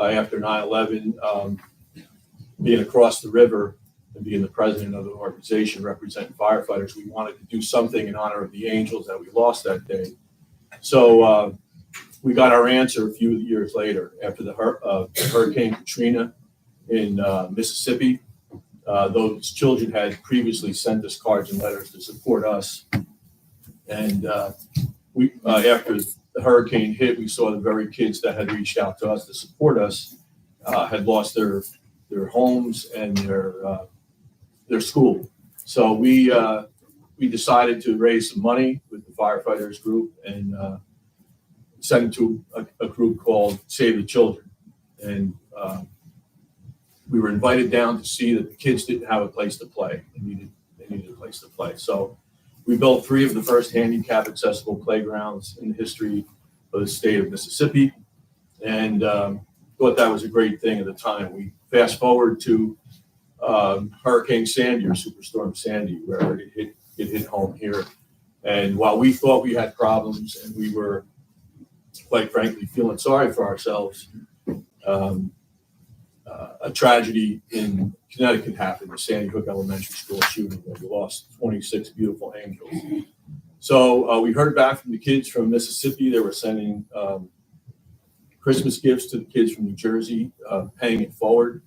After 9/11, being across the river and being the president of the organization representing firefighters, we wanted to do something in honor of the angels that we lost that day. So we got our answer a few years later after the Hurricane Katrina in Mississippi. Those children had previously sent us cards and letters to support us. And we after the hurricane hit, we saw the very kids that had reached out to us to support us had lost their homes and their school. So we decided to raise some money with the firefighters group and send it to a group called Save the Children. And we were invited down to see that the kids didn't have a place to play. They needed a place to play. So we built 3 of the first handicap accessible playgrounds in the history of the state of Mississippi, and thought that was a great thing at the time. We fast forward to Hurricane Sandy or Superstorm Sandy, where it hit home here. And while we thought we had problems and we were, quite frankly, feeling sorry for ourselves, a tragedy in Connecticut happened, the Sandy Hook Elementary School shooting, where we lost 26 beautiful angels. So we heard back from the kids from Mississippi. They were sending Christmas gifts to the kids from New Jersey, paying it forward.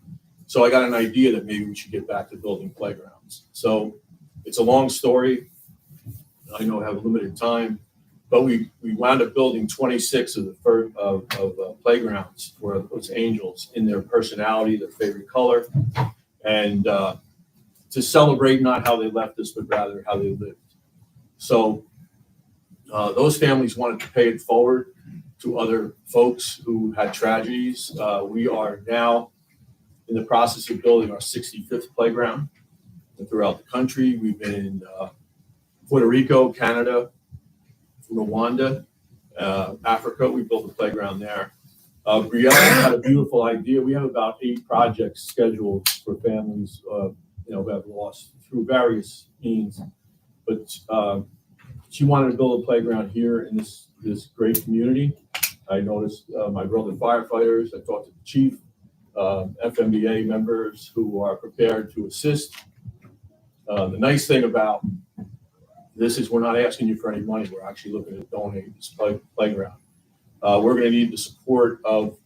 So I got an idea that maybe we should get back to building playgrounds. So it's a long story. I know I have limited time, But we wound up building 26 of the first of playgrounds for those angels in their personality, their favorite color, and to celebrate not how they left us, but rather how they lived. So those families wanted to pay it forward to other folks who had tragedies. We are now in the process of building our 65th playground throughout the country. We've been in Puerto Rico, Canada, Rwanda, Africa. We built a playground there. Brielle had a beautiful idea. We have about 8 projects scheduled for families, who have lost through various means. But she wanted to build a playground here in this great community. I noticed my brother firefighters. I talked to the chief, FMBA members who are prepared to assist. The nice thing about this is we're not asking you for any money. We're actually looking to donate this playground. We're going to need the support of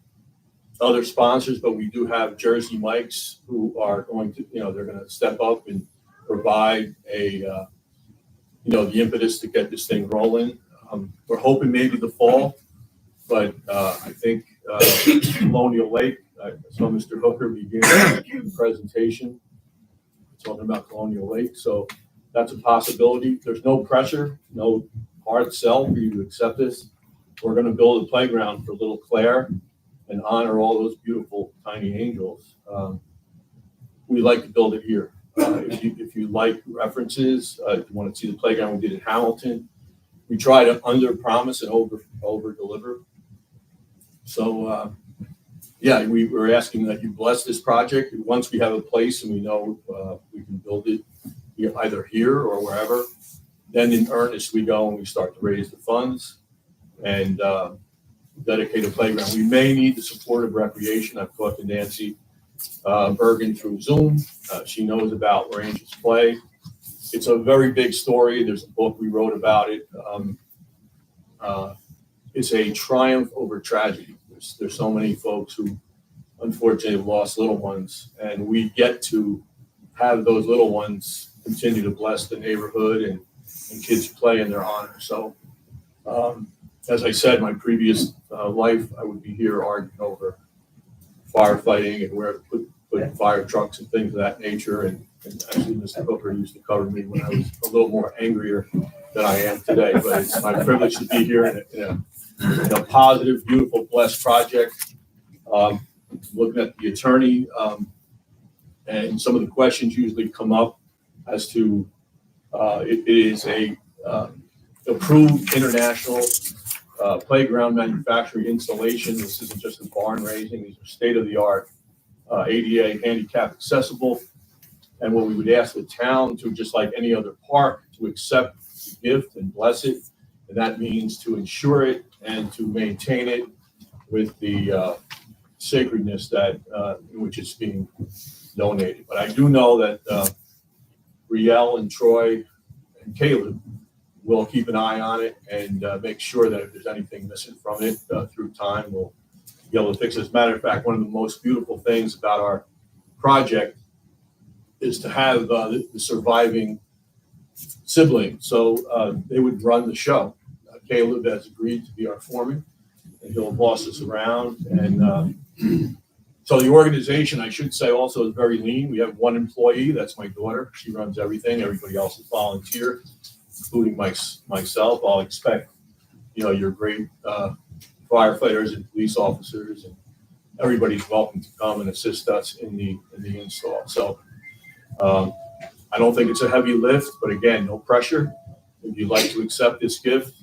other sponsors, but we do have Jersey Mikes who are going to, they're going to step up and provide the impetus to get this thing rolling. We're hoping maybe the fall, but I think Colonial Lake, I saw Mr. Hooker begin the presentation talking about Colonial Lake. So that's a possibility. There's no pressure, no hard sell for you to accept this. We're going to build a playground for little Claire and honor all those beautiful tiny angels. We like to build it here. If you like references, if you want to see the playground we did in Hamilton, we try to under promise and over deliver. So we're asking that you bless this project. Once we have a place and we know we can build it either here or wherever, then in earnest we go and we start to raise the funds and dedicate a playground. We may need the support of recreation. I've talked to Nancy Bergen through Zoom. She knows about where angels play. It's a very big story. There's a book we wrote about it. It's a triumph over tragedy. There's so many folks who unfortunately have lost little ones, and we get to have those little ones continue to bless the neighborhood and kids play in their honor. So as I said, my previous life, I would be here arguing over firefighting and where to put fire trucks and things of that nature. And actually, Mr. Hooker used to cover me when I was a little more angrier than I am today. But it's my privilege to be here in a positive, beautiful, blessed project. Looking at the attorney, and some of the questions usually come up as to it is a approved international playground manufacturing installation. This isn't just a barn raising. These are state-of-the-art ADA handicap accessible. And what we would ask the town to, just like any other park, to accept the gift and bless it. And that means to insure it and to maintain it with the sacredness that in which it's being donated. But I do know that Riel and Troy and Caleb will keep an eye on it and make sure that if there's anything missing from it through time, we'll be able to fix it. As a matter of fact, one of the most beautiful things about our project is to have the surviving sibling. So they would run the show. Caleb has agreed to be our foreman, and he'll boss us around. And so the organization, I should say, also is very lean. We have one employee, that's my daughter. She runs everything. Everybody else is volunteer, including myself. I'll expect, your great firefighters and police officers, and everybody's welcome to come and assist us in the install. So I don't think it's a heavy lift, but again, no pressure. If you'd like to accept this gift,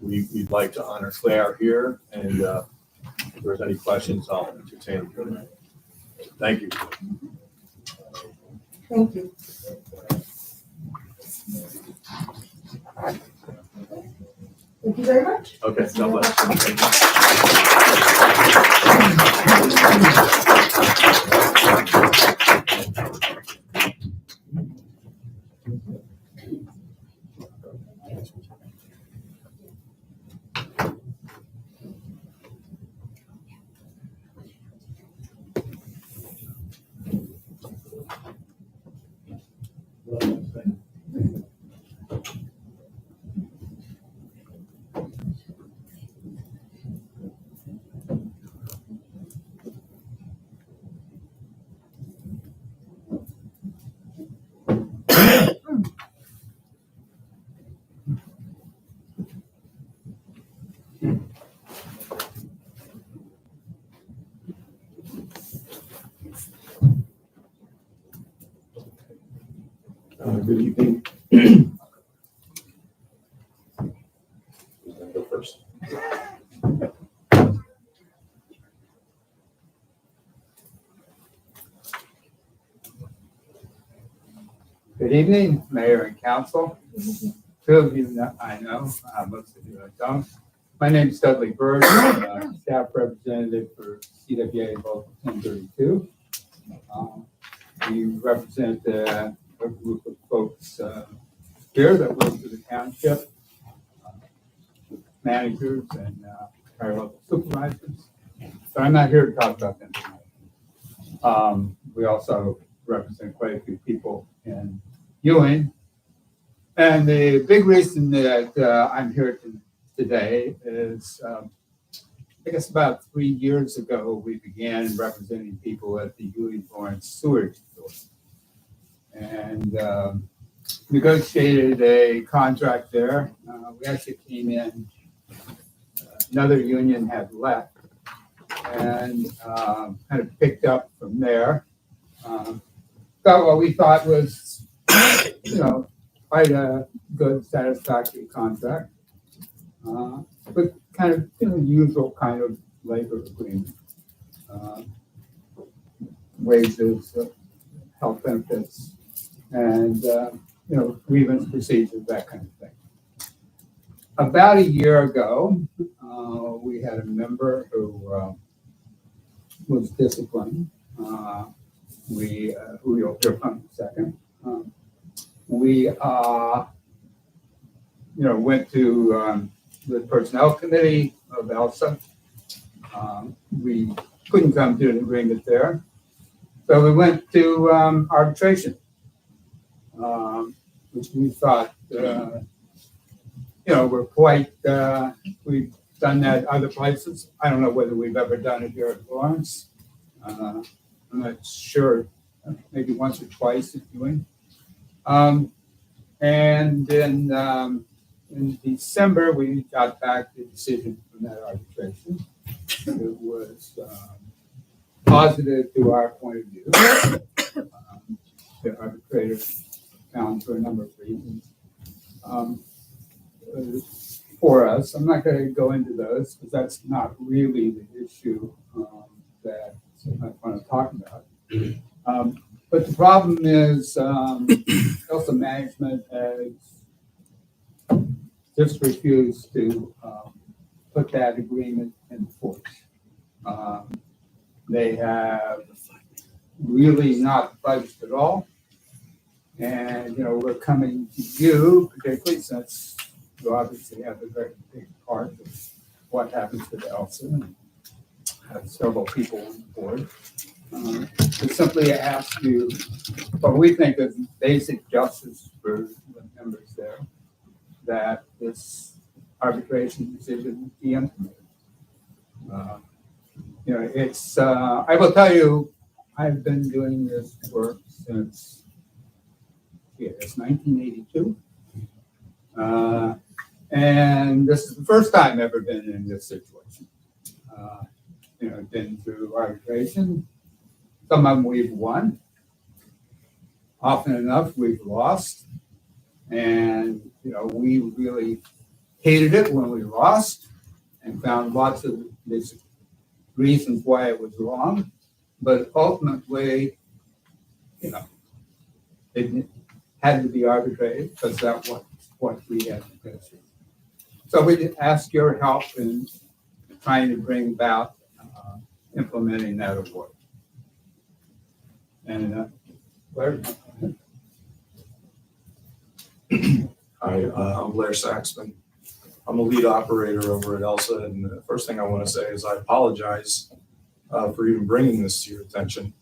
we'd like to honor Claire here, and if there's any questions, I'll entertain them. Thank you. Thank you. Thank you very much. Okay, God bless. Good evening. Go first. Good evening, Mayor and Council. Two of you know, I know, most of you I don't. My name is Dudley Bird. I'm a staff representative for CWA Local 1032. We represent a group of folks here that work for the township, managers and higher level supervisors. But I'm not here to talk about them tonight. We also represent quite a few people in Ewing. And the big reason that I'm here today is, I guess about 3 years ago, we began representing people at the Ewing Lawrence Sewage Authority. And negotiated a contract there. We actually came in, another union had left, and kind of picked up from there. Got what we thought was, quite a good, satisfactory contract, but kind of usual kind of labor agreement, wages, health benefits, and grievance procedures, that kind of thing. About a year ago, we had a member who was disciplined. We'll hear from in a second. We went to the personnel committee of ELSA. We couldn't come to an agreement there, so we went to arbitration, which we thought, we're quite. We've done that other places. I don't know whether we've ever done it here at Lawrence. I'm not sure. Maybe once or twice at Ewing. And then in December, we got back the decision from that arbitration. It was positive to our point of view. The arbitrator found for a number of reasons for us. I'm not going to go into those because that's not really the issue that I want to talk about. But the problem is also management has just refused to put that agreement in force. They have really not budged at all. And, we're coming to you, particularly since you obviously have a very big part of what happens with ELSA and have several people on the board. To simply ask you what we think is basic justice for the members there, that this arbitration decision be implemented. It's, I will tell you, I've been doing this work since, it's 1982. And this is the first time I've ever been in this situation. Been through arbitration. Some of them we've won. Often enough, we've lost. And, we really hated it when we lost and found lots of reasons why it was wrong. But ultimately, it had to be arbitrated because that was what we had to go through. So we ask your help in trying to bring about implementing that award. And Blair? Hi, I'm Blair Saxman. I'm a lead operator over at ELSA, and the first thing I want to say is I apologize for even bringing this to your attention.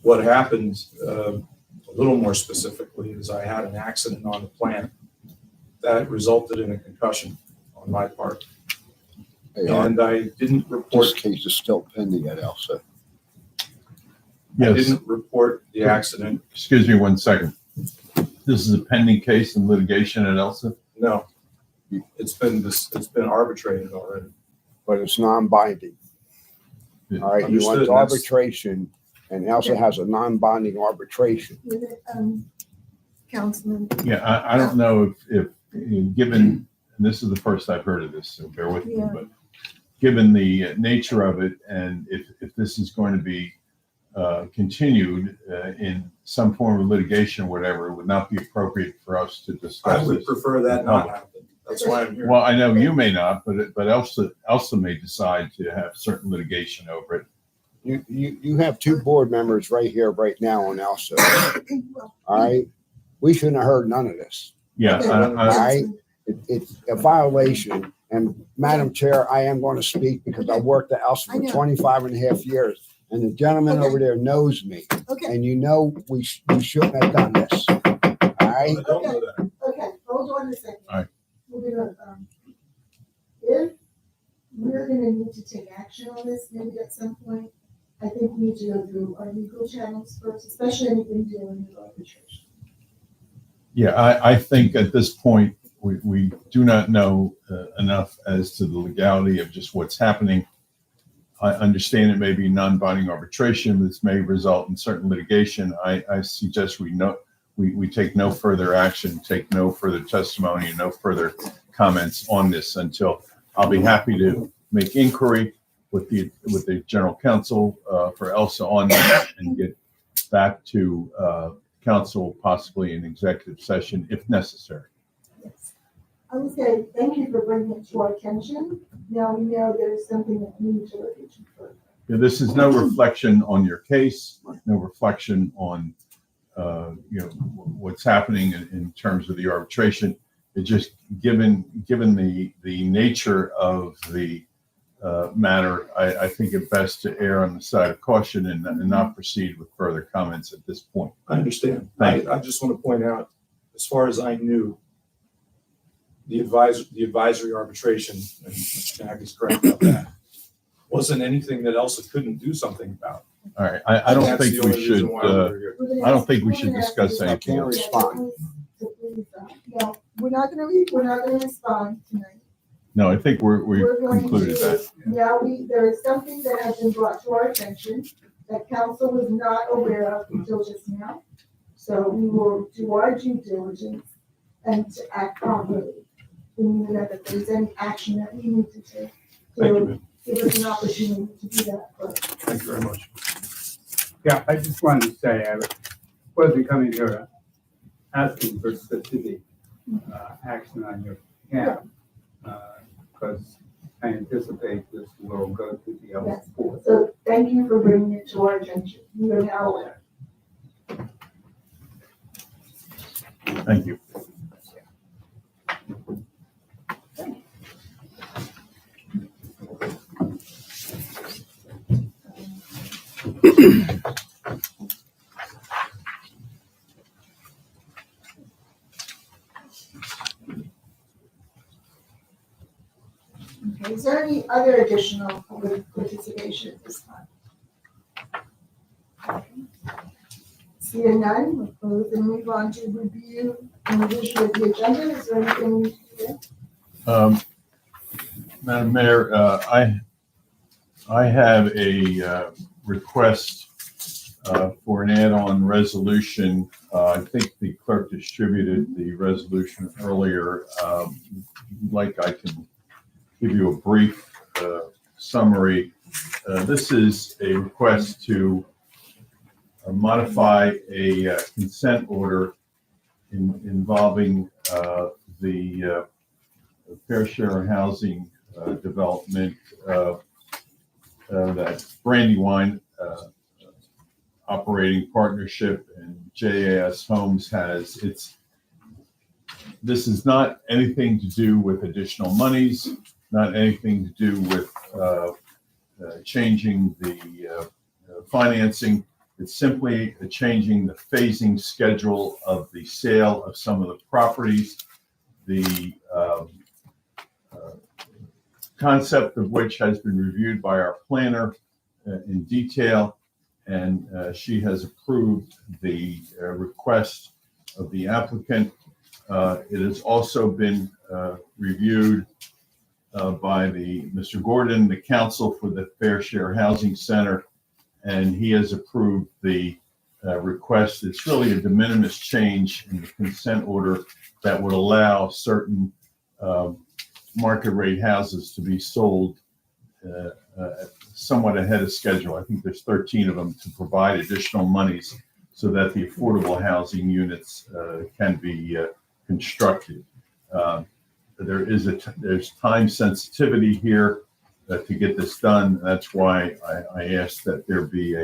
What happened, a little more specifically, is I had an accident on the plant that resulted in a concussion on my part. And I didn't report. This case is still pending at ELSA. I didn't report the accident. Excuse me 1 second. This is a pending case in litigation at ELSA? No, it's been arbitrated already. But it's non-binding. All right, you went Understood. to arbitration and Elsa has a non-binding arbitration. With it, Councilman. Yeah, I don't know if given, and this is the first I've heard of this, so bear with me, Yeah. but given the nature of it, and if this is going to be continued in some form of litigation, or whatever, it would not be appropriate for us to discuss I would this. prefer that not happen. That's why I'm here. Well, I know you may not, but Elsa may decide to have certain litigation over it. You have two board members right here, right now on Elsa. All right? We shouldn't have heard none of this. Yeah. All right? It's a violation. And Madam Chair, I am going to speak because I worked at Elsa I for know. 25 and a half years. And the gentleman over there knows me. Okay. And you know we shouldn't have done this. All right? I don't know that. Okay, hold on a second. All right. We're gonna, if we're gonna need to take action on this, maybe at some point, I think we need to go through our legal channels first, especially anything dealing with arbitration. Yeah, I think at this point, we do not know enough as to the legality of just what's happening. I understand it may be non-binding arbitration. This may result in certain litigation. I suggest we take no further action, take no further testimony, and no further comments on this until I'll be happy to make inquiry with the general counsel for Elsa on this and get back to council possibly in executive session if necessary. Yes. I would say, thank you for bringing it to our attention. Now we know there's something that we need to look into further. Yeah, this is no reflection on your case, no reflection on what's happening in terms of the arbitration. It just given the nature of the matter, I think it best to err on the side of caution and not proceed with further comments at this point. I understand. Thank you. I just want to point out, as far as I knew, the advisory arbitration, and Jack is correct about that, wasn't anything that Elsa couldn't do something about. All right, I don't That's think the we only should. reason why we're here. I don't think we should discuss I anything. can't respond. No, we're not gonna respond tonight. No, I think we We're going concluded to- that. Now, there is something that has been brought to our attention that council was not aware of until just now. So we will do our due diligence and to act properly. We need to know that there's any action that we need to take. Thank you, So ma'am. give us an opportunity to do that first. Thank you very much. Yeah, I just wanted to say, I wasn't coming here asking for specific action on your behalf, because I anticipate this will go to the other Yes. board. So thank you for bringing it to our attention. We are now aware. Thank you. Okay, is there any other additional public participation at this time? Seeing none, we'll close and move on to review and revision of the agenda. Is there anything we need to do? Madam Mayor, I have a request for an add-on resolution. I think the clerk distributed the resolution earlier. Like I can give you a brief summary. This is a request to modify a consent order involving the fair share housing development that Brandywine operating partnership and JAS Homes has. This is not anything to do with additional monies, not anything to do with changing the financing. It's simply changing the phasing schedule of the sale of some of the properties, the concept of which has been reviewed by our planner in detail, and she has approved the request of the applicant. It has also been reviewed by Mr. Gordon, the counsel for the Fair Share Housing Center, and he has approved the request. It's really a de minimis change in the consent order that would allow certain market rate houses to be sold somewhat ahead of schedule. I think there's 13 of them, to provide additional monies so that the affordable housing units can be constructed. There's time sensitivity here to get this done. That's why I asked that there be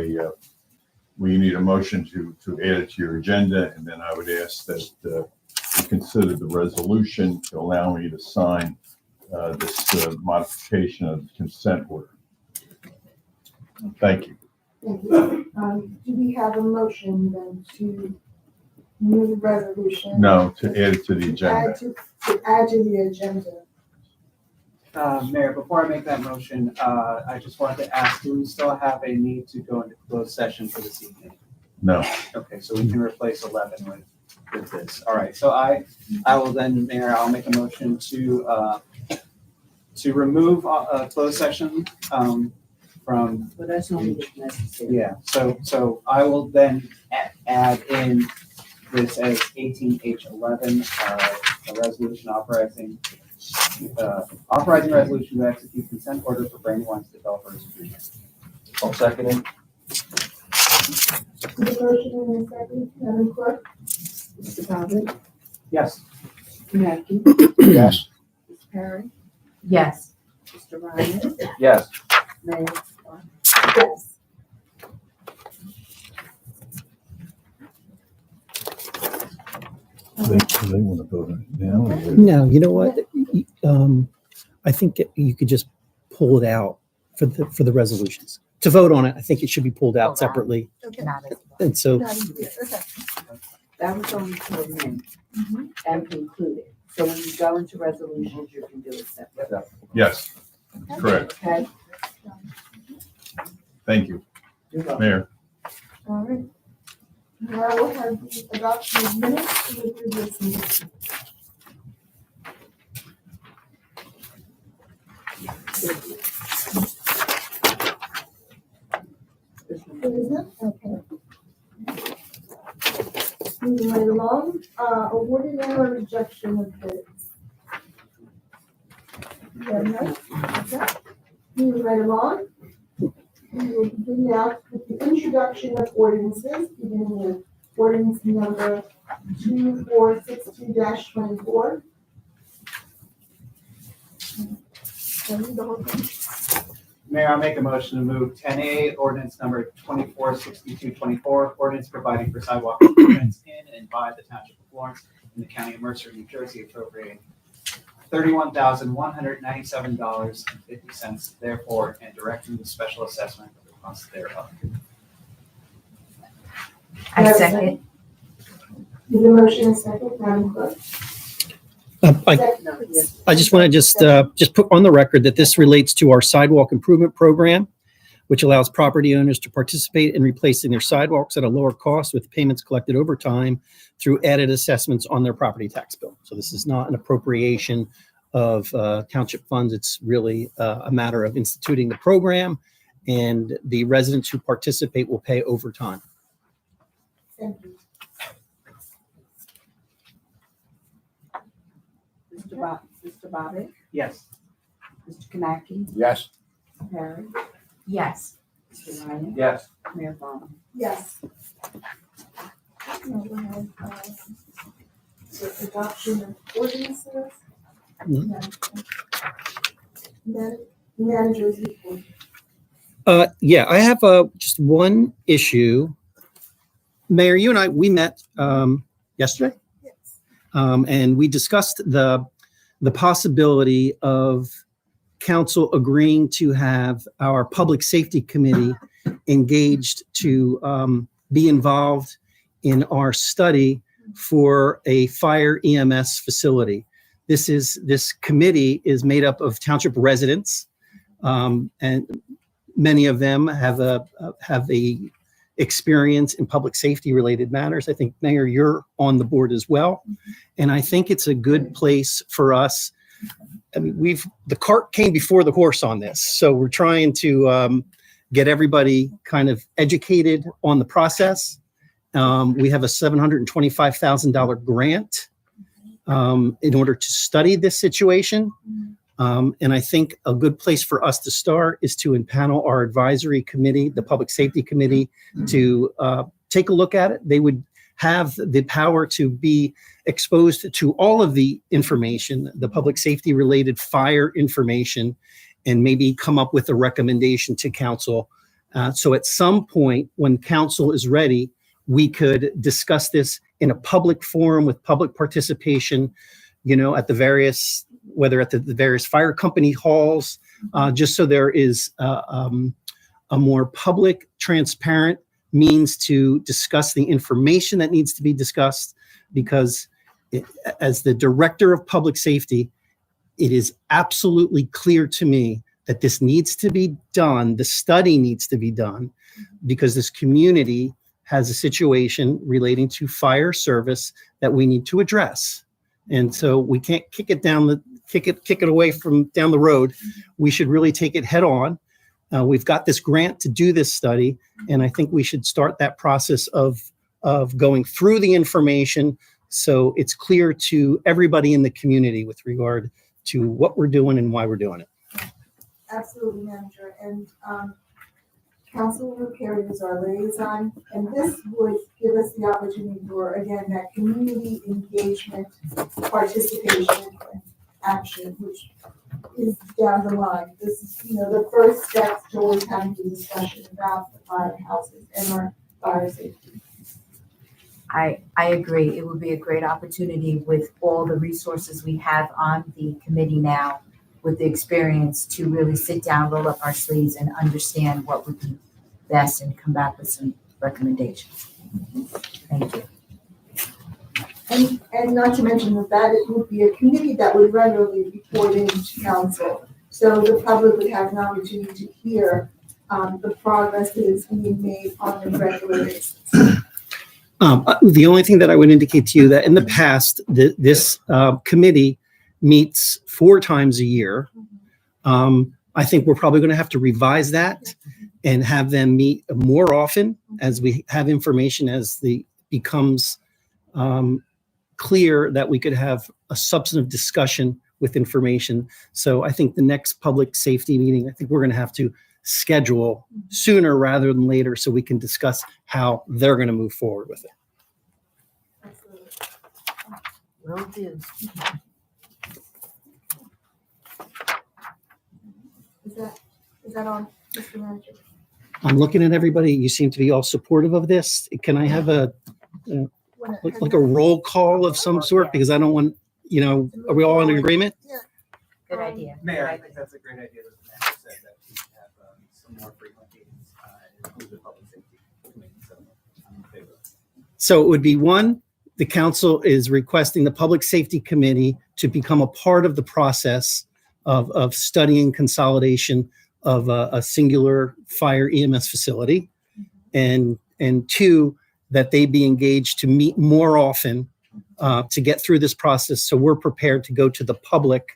we need a motion to add it to your agenda, and then I would ask that you consider the resolution to allow me to sign this modification of the consent order. Thank you. Thank you. Do we have a motion then to move the resolution? No, to add it to the agenda. To add to the agenda. Mayor, before I make that motion, I just wanted to ask, do we still have a need to go into closed session for this evening? No. Okay, so we can replace 11 with this. All right, so I will then, Mayor, I'll make a motion to remove a closed session from. But that's not necessary. Yeah, so I will then add in this as 18H11, a resolution authorizing resolution to execute consent order for Brandywine Developers Agreement. I'll second it. The motion in a second, Madam Clerk? Mr. Bobbitt, Yes. Mackey, Yes. Ms. Perry, Yes. Mr. Ryan, Yes. Mayor. Yes. They want to vote on it now? No, you know what? I think you could just pull it out for the resolutions. To vote on it, I think it should be pulled out separately. And so, That was only to amend and conclude it. So when you go into resolutions, you can do it separately. Yes, correct. Okay? Thank you, Mayor. All right. Now we'll have the adoption of minutes to the previous meeting. There isn't? Okay. Moving right along, awarding and/or rejection of bids. Yeah, no? Okay. Moving right along. We will begin now with the introduction of ordinances, beginning with ordinance number 2462-24. Mayor, I'll make a motion to move 10A, ordinance number 246224, ordinance providing for sidewalk improvements in and by the Township of Florence in the County of Mercer, New Jersey, appropriating $31,197.50, therefore, and directing the special assessment of the costs thereof. I second. Is the motion a second, Madam Clerk? I just want to just put on the record that this relates to our sidewalk improvement program, which allows property owners to participate in replacing their sidewalks at a lower cost with payments collected over time through added assessments on their property tax bill. So this is not an appropriation of township funds. It's really a matter of instituting the program, and the residents who participate will pay over time. Thank you. Mr. Bobbitt, Yes. Mr. Kanaki, Yes. Ms. Perry, Yes. Mr. Ryan, Yes. Mayor Bauman. Yes. Now we have the adoption of ordinances. Manager's report. Yeah, I have just one issue. Mayor, you and I, we met yesterday. Yes. And we discussed the possibility of council agreeing to have our public safety committee engaged to be involved in our study for a fire EMS facility. This committee is made up of township residents, and many of them have a experience in public safety related matters. I think, Mayor, you're on the board as well. And I think it's a good place for us. I mean, the cart came before the horse on this. So we're trying to get everybody kind of educated on the process. We have a $725,000 grant in order to study this situation. And I think a good place for us to start is to impanel our advisory committee, the Public Safety Committee, to take a look at it. They would have the power to be exposed to all of the information, the public safety related fire information, and maybe come up with a recommendation to council. So at some point when council is ready, we could discuss this in a public forum with public participation, at the various, whether at the various fire company halls, just so there is a more public, transparent means to discuss the information that needs to be discussed. Because as the director of public safety, it is absolutely clear to me that this needs to be done. The study needs to be done because this community has a situation relating to fire service that we need to address. And so we can't kick it away from down the road. We should really take it head on. We've got this grant to do this study, and I think we should start that process of going through the information so it's clear to everybody in the community with regard to what we're doing and why we're doing it. Absolutely, Manager. And Councilor Perry is our liaison, and this would give us the opportunity for, again, that community engagement, participation, and action, which is down the line. This is, the first step towards having the discussion about the firehouses and our fire safety. I agree. It would be a great opportunity with all the resources we have on the committee now, with the experience to really sit down, roll up our sleeves and understand what would be best and come back with some recommendations. Thank you. And not to mention that it would be a committee that would regularly report into council. So the public would have an opportunity to hear the progress that is being made on a regular basis. The only thing that I would indicate to you that in the past, this committee meets 4 times a year. I think we're probably going to have to revise that and have them meet more often as we have information, as the becomes clear that we could have a substantive discussion with information. So I think the next public safety meeting, I think we're going to have to schedule sooner rather than later so we can discuss how they're going to move forward with it. Absolutely. Will do. Is that on, Mr. Manager? I'm looking at everybody. You seem to be all supportive of this. Can I have a like a roll call of some sort? Because I don't want, are we all in agreement? Good idea. Mayor, I think that's a great idea that the manager said, that we have some more frequent meetings, include the public safety committee, so I'm in favor. So it would be 1, the council is requesting the Public Safety Committee to become a part of the process of studying consolidation of a singular fire EMS facility. And 2, that they be engaged to meet more often to get through this process. So we're prepared to go to the public,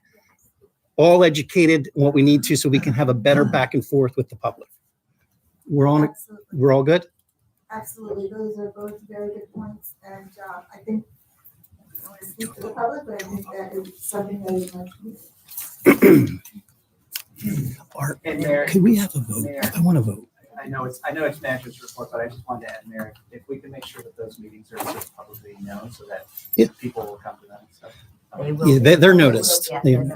all educated in what we need to, so we can have a better back and forth with the public. We're all good? Absolutely. Those are both very good points. And I think I want to speak to the public, but I think that is something that is much needed. And Mayor, Can we have a vote? Mayor, I want to vote. I know it's manager's report, but I just wanted to add, Mayor, if we can make sure that those meetings are sort of publicly known so that people will come to them and stuff. Yeah, they're noticed. Mayor.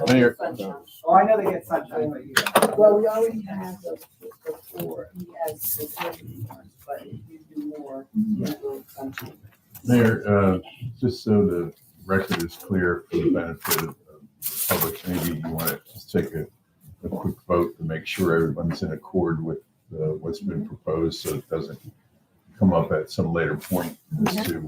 Oh, I know they get sunshine, but you. Well, we already have the 4, he has the 20 ones, but if you do more, then we'll come to you. Mayor, just so the record is clear for the benefit of the public, maybe you want to just take a quick vote to make sure everyone's in accord with what's been proposed, so it doesn't come up at some later point as to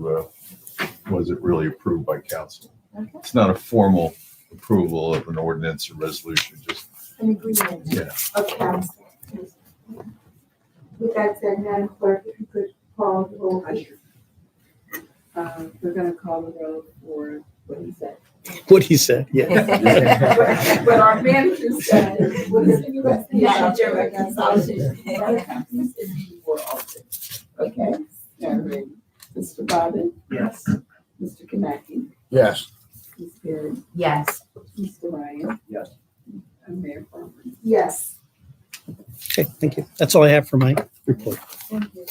was it really approved by council. Okay. It's not a formal approval of an ordinance or resolution, just An agreement of council. With that said, Madam Clerk, if you could call the roll. We're gonna call the roll for what he said. What he said, yeah. But our manager said, what is the U.S. Manager reconciliation? That happens to be more often. Okay, all right. Mr. Bobbin, Yes. Mr. Kanaki, Yes. Ms. Perry, Yes. Mr. Ryan, Yes. and Mayor Farmer. Yes. Okay, thank you. That's all I have for my report. Thank you.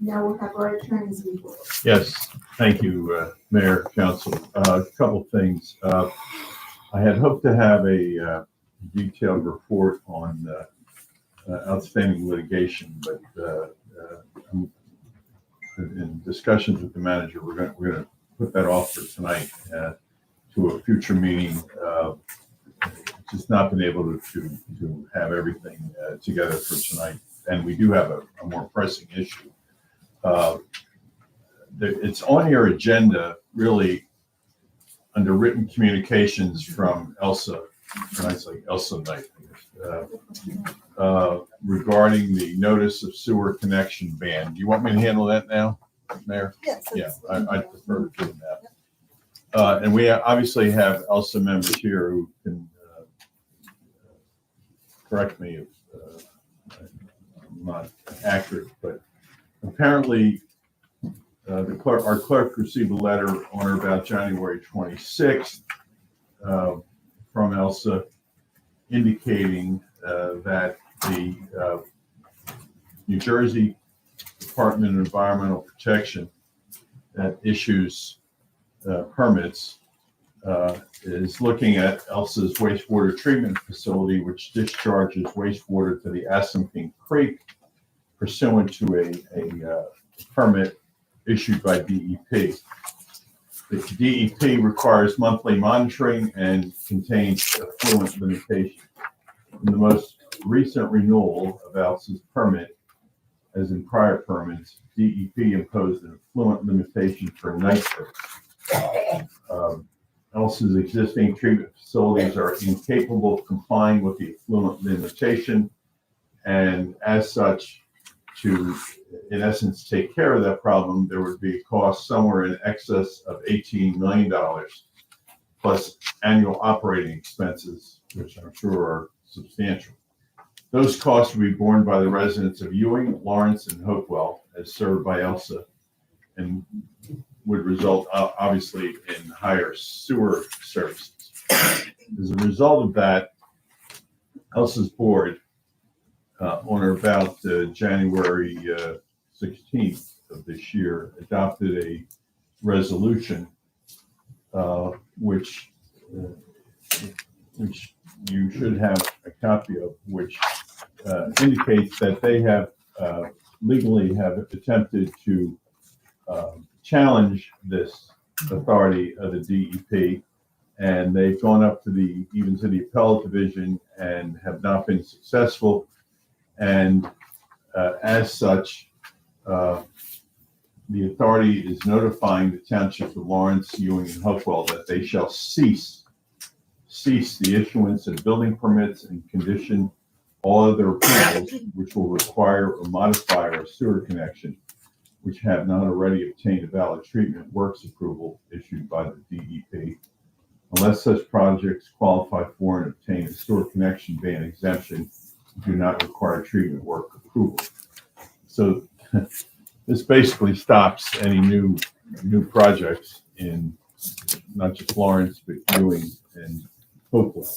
Now we'll have our attorney's report. Yes, thank you, Mayor, Council. A couple things. I had hoped to have a detailed report on outstanding litigation, but in discussions with the manager, we're gonna put that off for tonight to a future meeting. Just not been able to have everything together for tonight, and we do have a more pressing issue. It's on your agenda, really, under written communications from Elsa, tonight's like Elsa night, I guess, regarding the notice of sewer connection ban. Do you want me to handle that now, Mayor? Yes. Yeah, I prefer to do that. And we obviously have Elsa members here who can correct me if I'm not accurate, but apparently our clerk received a letter on or about January 26th from Elsa indicating that the New Jersey Department of Environmental Protection that issues permits is looking at Elsa's wastewater treatment facility, which discharges wastewater to the Assunpink Creek pursuant to a permit issued by DEP. The DEP requires monthly monitoring and contains effluent limitation. In the most recent renewal of Elsa's permit, as in prior permits, DEP imposed an effluent limitation for nitrates. Elsa's existing treatment facilities are incapable of complying with the effluent limitation, and as such, to, in essence, take care of that problem, there would be a cost somewhere in excess of $18 million, plus annual operating expenses, which I'm sure are substantial. Those costs would be borne by the residents of Ewing, Lawrence, and Hopewell, as served by Elsa, and would result, obviously, in higher sewer services. As a result of that, Elsa's board, on or about January 16th of this year, adopted a resolution which you should have a copy of, which indicates that they have legally have attempted to challenge this authority of the DEP, and they've gone up to even to the appellate division and have not been successful. And as such, the authority is notifying the Township of Lawrence, Ewing, and Hopewell that they shall cease the issuance of building permits and condition all other approvals which will require or modify our sewer connection, which have not already obtained a valid treatment works approval issued by the DEP, unless such projects qualify for and obtain a sewer connection ban exemption, do not require treatment work approval. So this basically stops any new projects in not just Lawrence, but Ewing and Hopewell.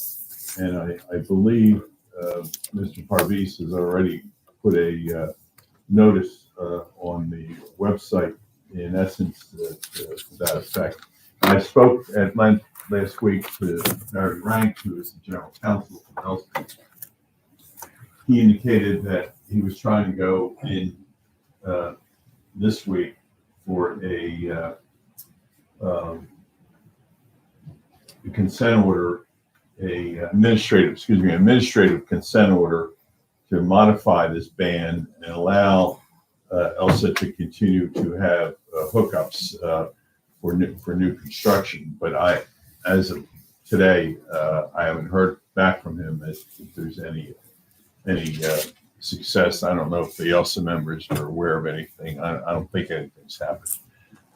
And I believe Mr. Parvis has already put a notice on the website, in essence, to that effect. I spoke at length last week to Barry Rank, who is the general counsel for Elsa. He indicated that he was trying to go in this week for a consent order, administrative consent order to modify this ban and allow Elsa to continue to have hookups for new construction. But as of today, I haven't heard back from him as if there's any success. I don't know if the Elsa members are aware of anything. I don't think anything's happened.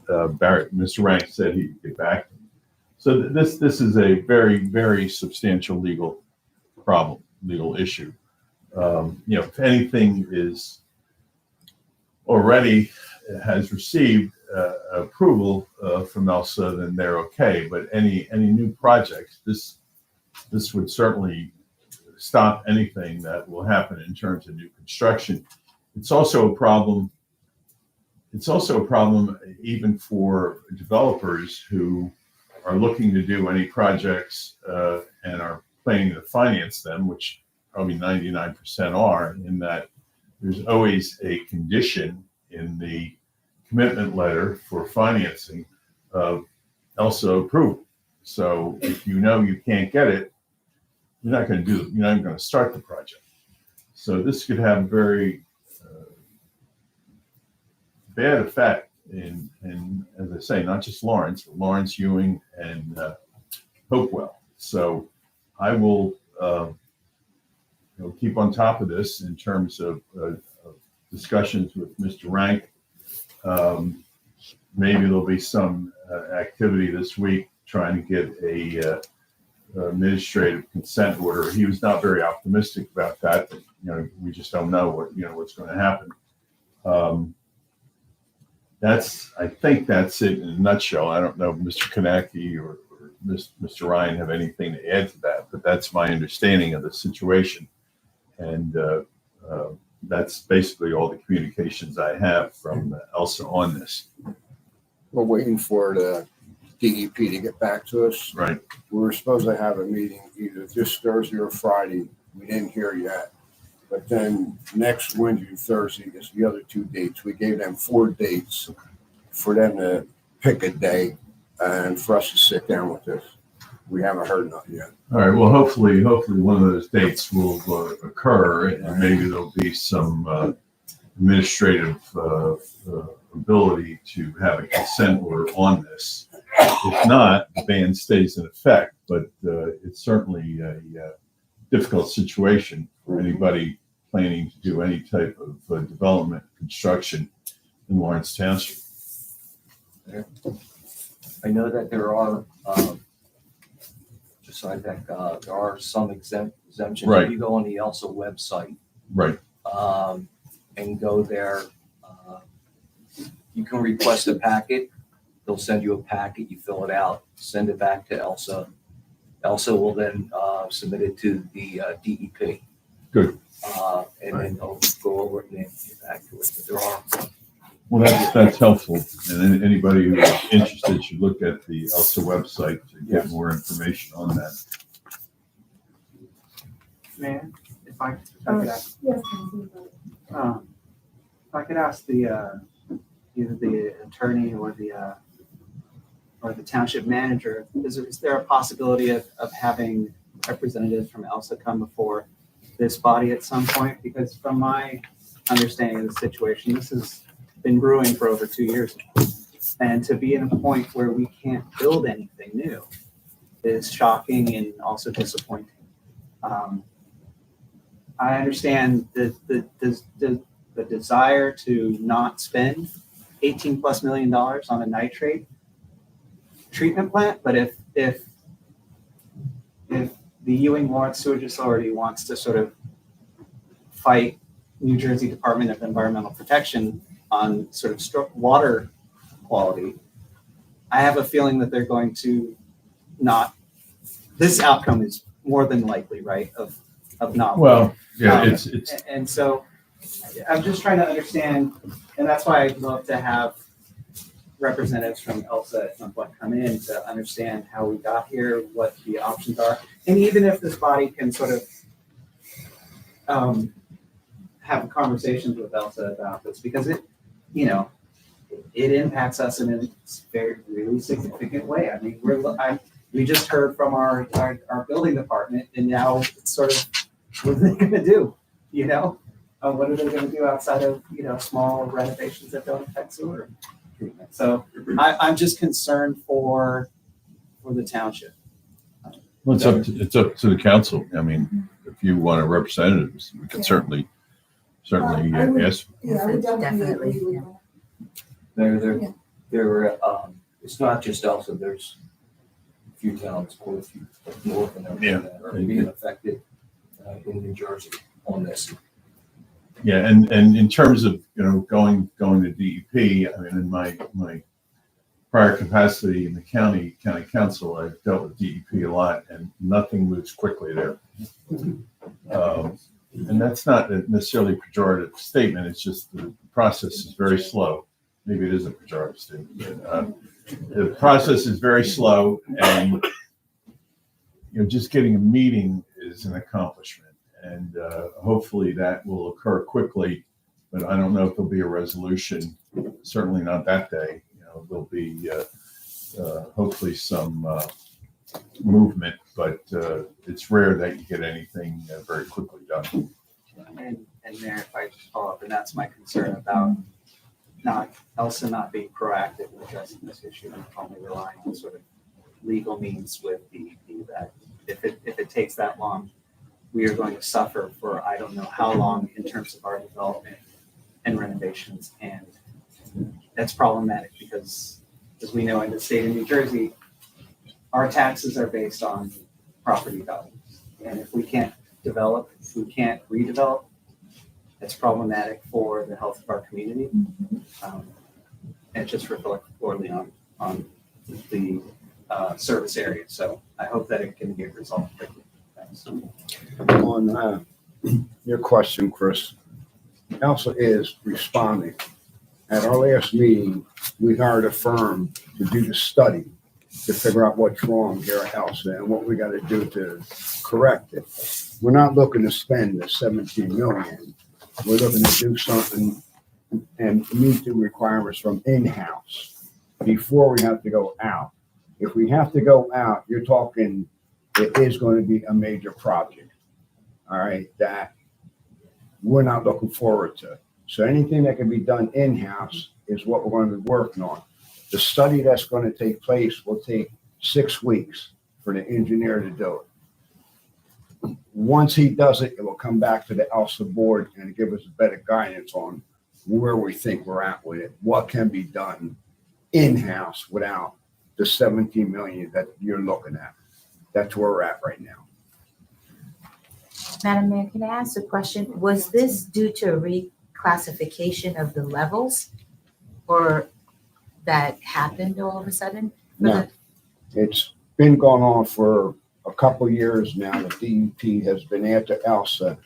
Mr. Rank said he'd get back to me. So this is a very, very substantial legal problem, legal issue. If anything is already has received approval from ELSA, then they're okay. But any new projects, this would certainly stop anything that will happen in terms of new construction. It's also a problem. It's also a problem even for developers who are looking to do any projects and are planning to finance them, which probably 99% are, in that there's always a condition in the commitment letter for financing of ELSA approval. So if you know you can't get it, you're not even going to start the project. So this could have a very bad effect in, as I say, not just Lawrence, but Lawrence, Ewing, and Hopewell. So I will keep on top of this in terms of discussions with Mr. Rank. Maybe there'll be some activity this week trying to get a administrative consent order. He was not very optimistic about that, but we just don't know what's going to happen. I think that's it in a nutshell. I don't know if Mr. Kanaki or Mr. Ryan have anything to add to that, but that's my understanding of the situation. And that's basically all the communications I have from ELSA on this. We're waiting for the DEP to get back to us. Right. We were supposed to have a meeting either this Thursday or Friday. We didn't hear yet. But then next Wednesday, Thursday is the other two dates. We gave them 4 dates for them to pick a day and for us to sit down with this. We haven't heard nothing yet. All right. Well, hopefully one of those dates will occur, and maybe there'll be some administrative ability to have a consent order on this. If not, the ban stays in effect. But it's certainly a difficult situation for anybody planning to do any type of development construction in Lawrence Township. I know that there are there are some exemptions. Right. If you go on the ELSA website, Right. And go there, you can request a packet. They'll send you a packet. You fill it out, send it back to ELSA. ELSA will then submit it to the DEP. Good. And then they'll go over it and then get back to it. But there are. Well, that's helpful. And anybody who's interested should look at the ELSA website to get more information on that. Mayor, if I could ask, Yes. if I could ask either the attorney or the township manager, is there a possibility of having representatives from ELSA come before this body at some point? Because from my understanding of the situation, this has been brewing for over 2 years now. And to be in a point where we can't build anything new is shocking and also disappointing. I understand the desire to not spend $18+ million on a nitrate treatment plant, but if the Ewing Lawrence Sewage Authority wants to sort of fight New Jersey Department of Environmental Protection on sort of water quality, I have a feeling that they're going to not. This outcome is more than likely, right? Of not. Well, yeah, it's. And so I'm just trying to understand, and that's why I'd love to have representatives from ELSA at some point come in to understand how we got here, what the options are, and even if this body can sort of have conversations with ELSA about this, because it impacts us in a very really significant way. I mean, we just heard from our building department, and now it's sort of, what are they going to do? What are they going to do outside of small renovations that don't affect sewer treatment? So I'm just concerned for the township. Well, it's up to the council. I mean, if you want a representative, we can certainly ask. Yeah, I would definitely agree with that. There, it's not just ELSA. There's a few towns, quite a few up north and everything that are being affected in New Jersey on this. Yeah, and in terms of, going to DEP, I mean, in my prior capacity in the county council, I've dealt with DEP a lot, and nothing moves quickly there. And that's not necessarily a pejorative statement. It's just the process is very slow. Maybe it is a pejorative statement. But, the process is very slow, and just getting a meeting is an accomplishment. And hopefully that will occur quickly, but I don't know if there'll be a resolution. Certainly not that day. There'll be hopefully some movement, but it's rare that you get anything very quickly done. And Mayor, if I just follow up, and that's my concern about Elsa not being proactive in addressing this issue and only relying on sort of legal means with DEP, that if it takes that long, we are going to suffer for I don't know how long in terms of our development and renovations. And that's problematic because, as we know, in the state of New Jersey, our taxes are based on property values. And if we can't develop, if we can't redevelop, it's problematic for the health of our community. And it just reflects poorly on the service area. So I hope that it can get resolved quickly. Thanks. On your question, Chris, Elsa is responding. At our last meeting, we hired a firm to do the study to figure out what's wrong here at Elsa and what we got to do to correct it. We're not looking to spend the 17 million. We're looking to do something and meet the requirements from in-house before we have to go out. If we have to go out, you're talking, it is going to be a major project, all right, that we're not looking forward to. So anything that can be done in-house is what we're going to be working on. The study that's going to take place will take 6 weeks for the engineer to do it. Once he does it, it will come back to the ELSA board and give us better guidance on where we think we're at with it, what can be done in-house without the 17 million that you're looking at. That's where we're at right now. Madam Mayor, can I ask a question? Was this due to a reclassification of the levels, or that happened all of a sudden? No, it's been going on for a couple of years now. The DEP has been after ELSA.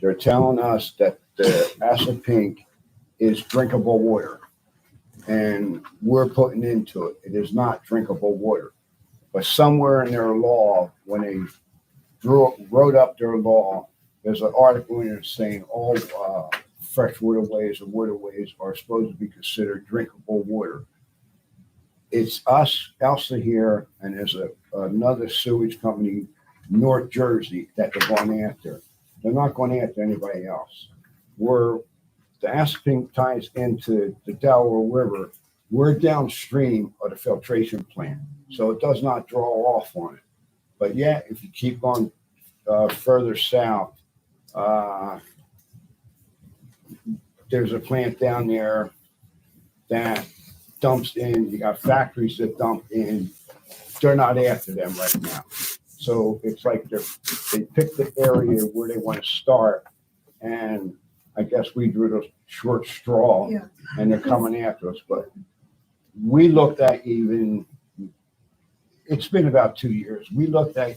They're telling us that the acid pink is drinkable water, and we're putting into it. It is not drinkable water. But somewhere in their law, when they wrote up their law, there's an article in there saying all fresh waterways and waterways are supposed to be considered drinkable water. It's us, ELSA here, and there's another sewage company, North Jersey, that they're going after. They're not going after anybody else. The Asping ties into the Delaware River. We're downstream of the filtration plant, so it does not draw off on it. But yet, if you keep on further south, there's a plant down there that dumps in. You got factories that dump in. They're not after them right now. So it's like they pick the area where they want to start, and I guess we drew the short straw, and they're coming after us. But we looked at it's been about 2 years. We looked at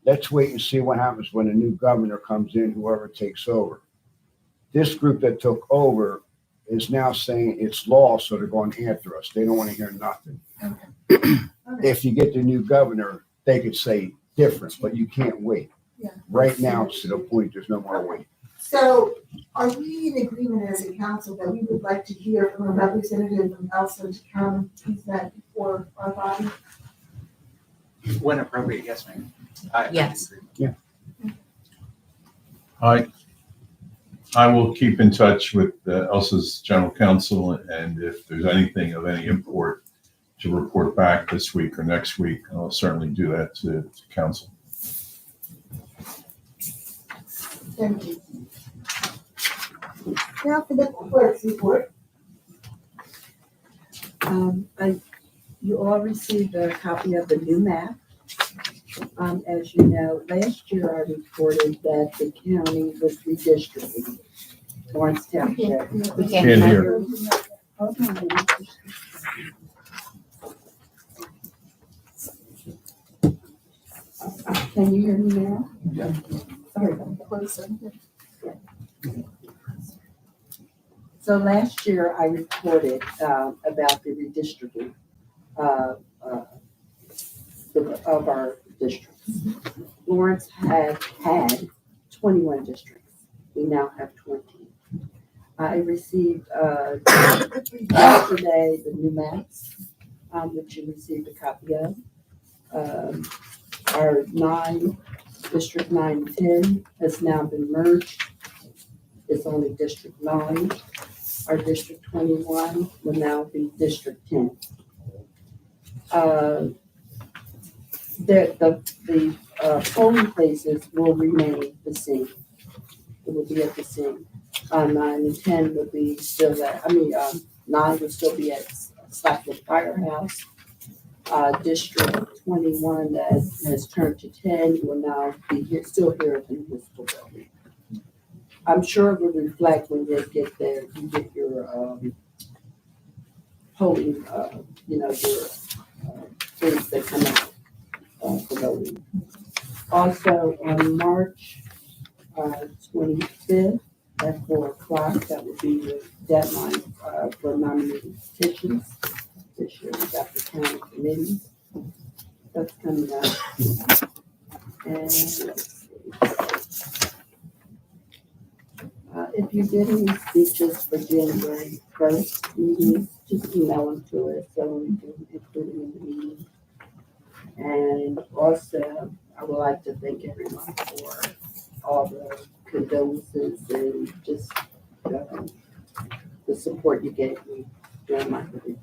let's wait and see what happens when a new governor comes in, whoever takes over. This group that took over is now saying it's law, so they're going after us. They don't want to hear nothing. Okay. If you get the new governor, they could say different, but you can't wait. Yeah. Right now, it's to the point, there's no more wait. So are we in agreement as a council that we would like to hear from a representative from ELSA to come present before our body? When appropriate, yes, ma'am. Yes. Yeah. I will keep in touch with ELSA's general counsel, and if there's anything of any import to report back this week or next week, I'll certainly do that to council. Thank you. Now for the clerk's report. I You all received a copy of the new map. As you know, last year I reported that the county was redistricting Lawrence Township. We can't hear. Hold on. Can you hear me now? Yeah. Sorry, I'm closer. So last year I reported about the redistricting of our districts. Lawrence had 21 districts. We now have 20. I received yesterday the new maps, which you received a copy of. Our District 9 and 10 has now been merged. It's only District 9. Our District 21 will now be District 10. The polling places will remain the same. It will be at the same. 9 and 10 will be still at, 9 will still be at Stockwood Firehouse. District 21 that has turned to 10 will now be here, still here at the Municipal building. I'm sure it will reflect when you get there, you get your polling, your things that come out for voting. Also, on March 25th at 4 o'clock, that will be the deadline for nominating petitions. This year we got the county committees. That's coming up. And let's see. If you get any speeches for January 1st meetings, just email them to us so we can include them in the meeting. And also, I would like to thank everyone for all the condolences and just the support you gave me during my career.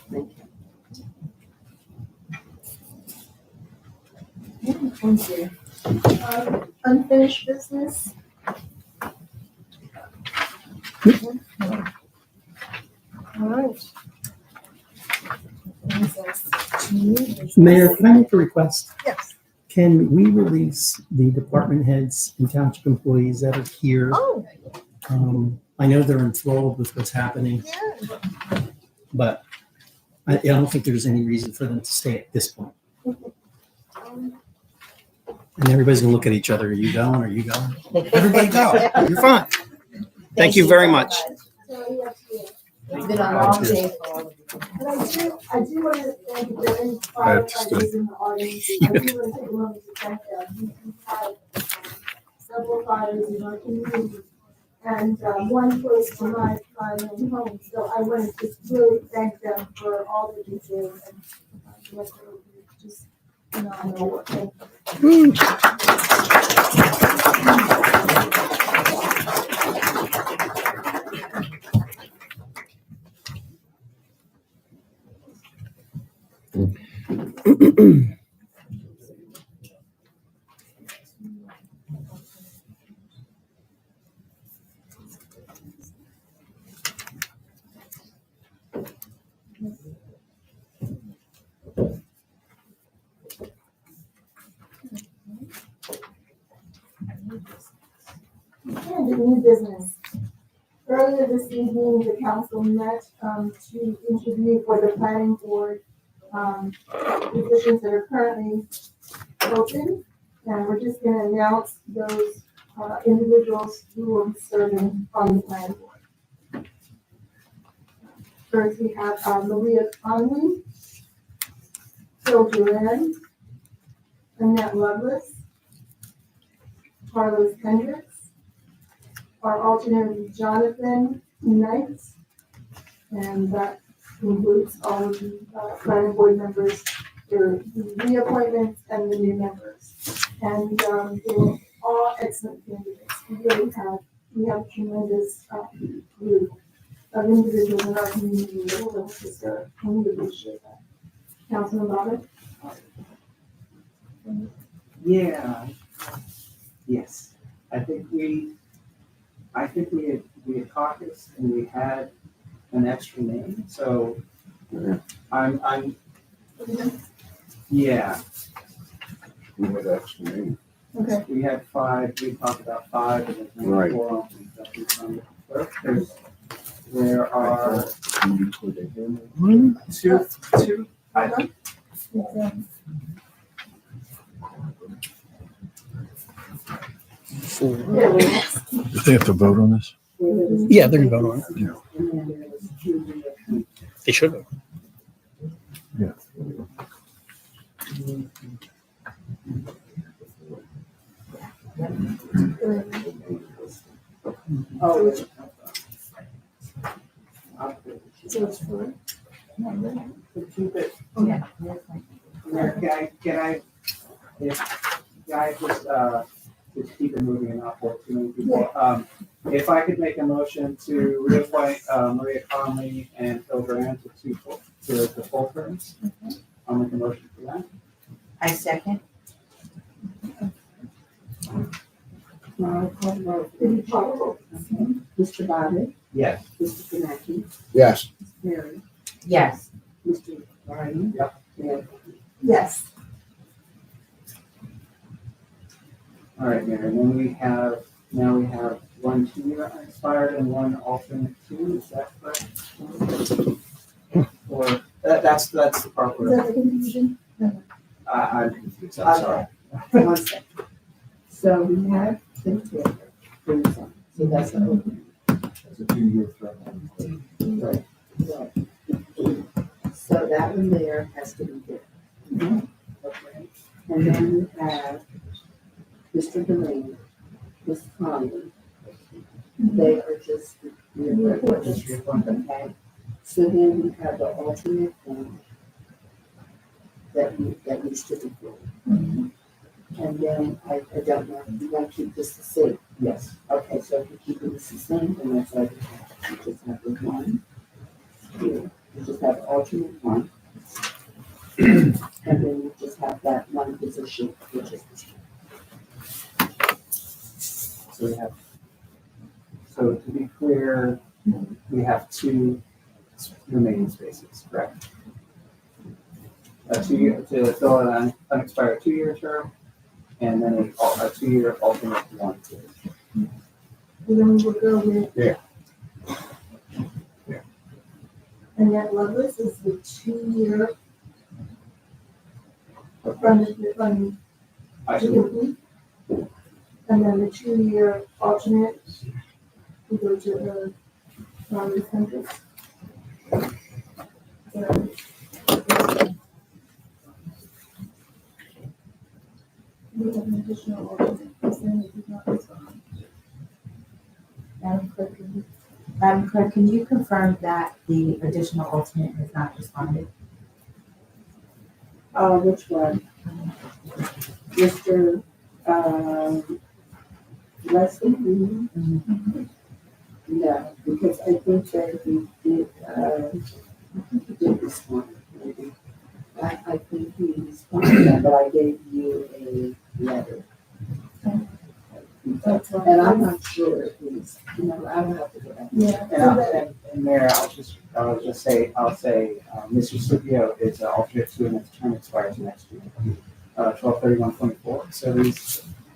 Thank you. Thank you. Unfinished business? All right. Mayor, can I make a request? Yes. Can we release the department heads and township employees that are here? Oh. I know they're enthralled with what's happening, Yeah. but I don't think there's any reason for them to stay at this point. And everybody's gonna look at each other. Are you going? Are you going? Everybody go. You're fine. Thank you very much. It's been a long day for all of you. But I do want to thank the firefighters in the audience. I do want to take a moment to thank them. We've had several fires in our community, and one close to my own home. So I want to just really thank them for all that they do and just phenomenal work. Thank you. And the new business. Earlier this evening, the council met to interview for the planning board positions that are currently open. And we're just going to announce those individuals who will be serving on the planning board. First, we have Maria Conley, Phil Duran, Annette Lovelace, Carlos Hendricks. Our alternate will be Jonathan Knight, and that includes all of the planning board members, the reappointments and the new members. And they're all excellent candidates. We have a tremendous group of individuals in our community that will help us serve, and we appreciate that. Councilman Bobbitt? Yeah. Yes. I think we had caucused and we had an extra name, so I'm Yeah, We had X name. Okay. we had 5, we talked about 5, and then Right. 4. There are two, I, Four. Do they have to vote on this? Yeah, they're gonna vote on it. They should vote. Yeah. Oh, So it's four. keep it. Yeah. Mayor, can I just keep it moving and not for too many people? If I could make a motion to reappoint Maria Conley and Phil Grant to the full terms, I'll make a motion for that. I second. now call the roll. Mr. Bobbitt, Yes. Mr. Kaneki, Yes. Ms. Perry, Yes. Mr. Ryan. Yep. Mayor. Yes. All right, Mayor, and then now we have 1 2-year unexpired and 1 alternate 2, is that correct? Or, that's the part Is where that the confusion? I'm confused, I'm sorry. One second. So we have Tim Taylor, so that's an opening. It's a 2-year term. Right. So that one there has to be different. Okay. And then we have Mr. Delaney, Ms. Conley. They are just reappointments. Okay. So then we have the alternate one that needs to be filled. And then I don't know, you want to keep this the same? Yes. Okay, so if you keep this the same, then that's all you just have the one. Here, you just have alternate 1. And then you just have that one position, which is this one. So we have, so to be clear, we have 2 remaining spaces, correct? A 2-year, to fill an unexpired 2-year term, and then a 2-year alternate 1. And then we'll go with. Yeah. And that Lovelace is the 2-year. From I should, and then the 2-year alternate, we go to Ronald Hendricks. We have an additional alternate, person who did not respond. Madam Clerk, can you confirm that the additional alternate has not responded? Which one? Mr. Leslie? No, because I think that he did respond, maybe. I think he responded, but I gave you a letter. And I'm not sure if he's, I don't have to go back. Yeah. and Mayor, I'll say, Mr. Scipio is an alternate 2, and his term expires next year, 12/31/24. So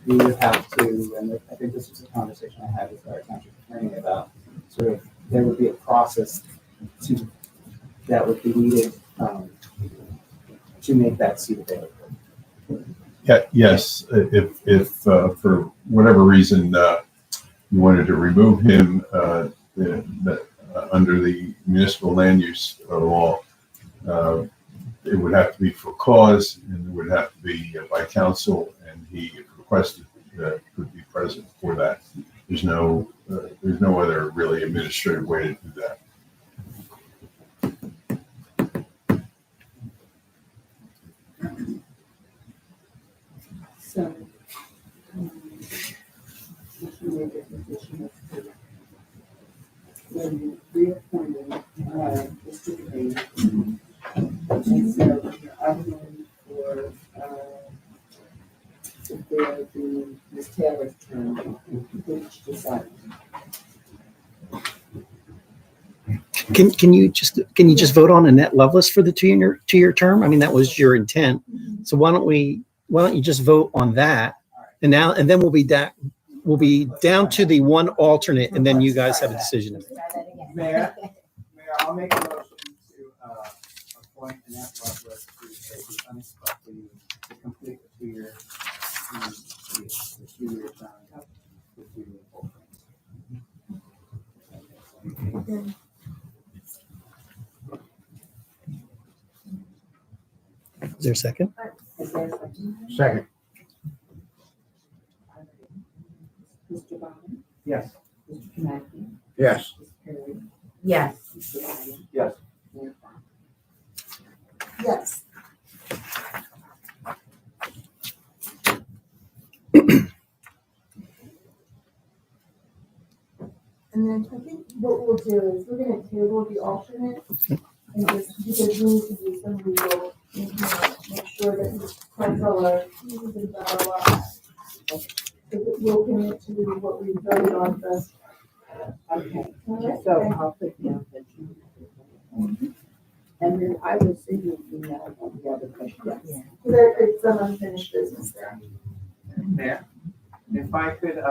we would have to, and I think this was a conversation I had with our township attorney about, sort of, there would be a process that would be needed to make that seat available. Yeah, yes, if for whatever reason you wanted to remove him under the municipal land use law, it would have to be for cause, and it would have to be by council, and he requested could be present for that. There's no other really administrative way to do that. So, if you make a position of when you reappointed, Mr. Green, and so the other one for, if there would be Ms. Taylor's term, which decided. Can you just vote on Annette Lovelace for the two-year term? I mean, that was your intent. So why don't you just vote on that? And then we'll be down to the one alternate, and then you guys have a decision to make. Mayor, I'll make a motion to appoint Annette Loveless to complete the two-year term. Is there a second? Second. Mr. Bowman? Yes. Mr. Kanaki? Yes. Ms. Perry? Yes. Mr. Ryan? Yes. Mayor Brown? Yes. And then I think what we'll do is we're gonna table the alternate and just, because we need to do some legal, make sure that we cross all our T's and dot all our I's. So that we'll commit to what we voted on first. Okay, Okay. so I'll put down that you. And then I will send you an email on the other questions. Yes. Because it's some unfinished business there. Mayor, if I could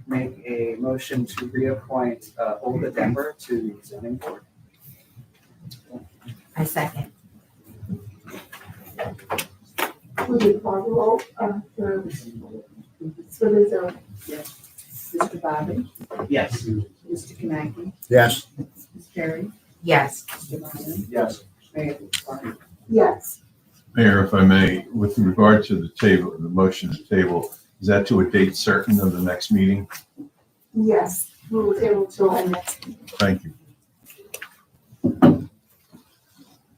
make a motion to reappoint Olga Denver to the zoning board. I second. We did call the roll, for the zone. Yes. Mr. Bobby? Yes. Mr. Kanaki? Yes. Ms. Perry? Yes. Mr. Ryan? Yes. Mayor Brown? Yes. Mayor, if I may, with regard to the table, the motion to table, is that to a date certain of the next meeting? Yes, we will table till our next. Thank you.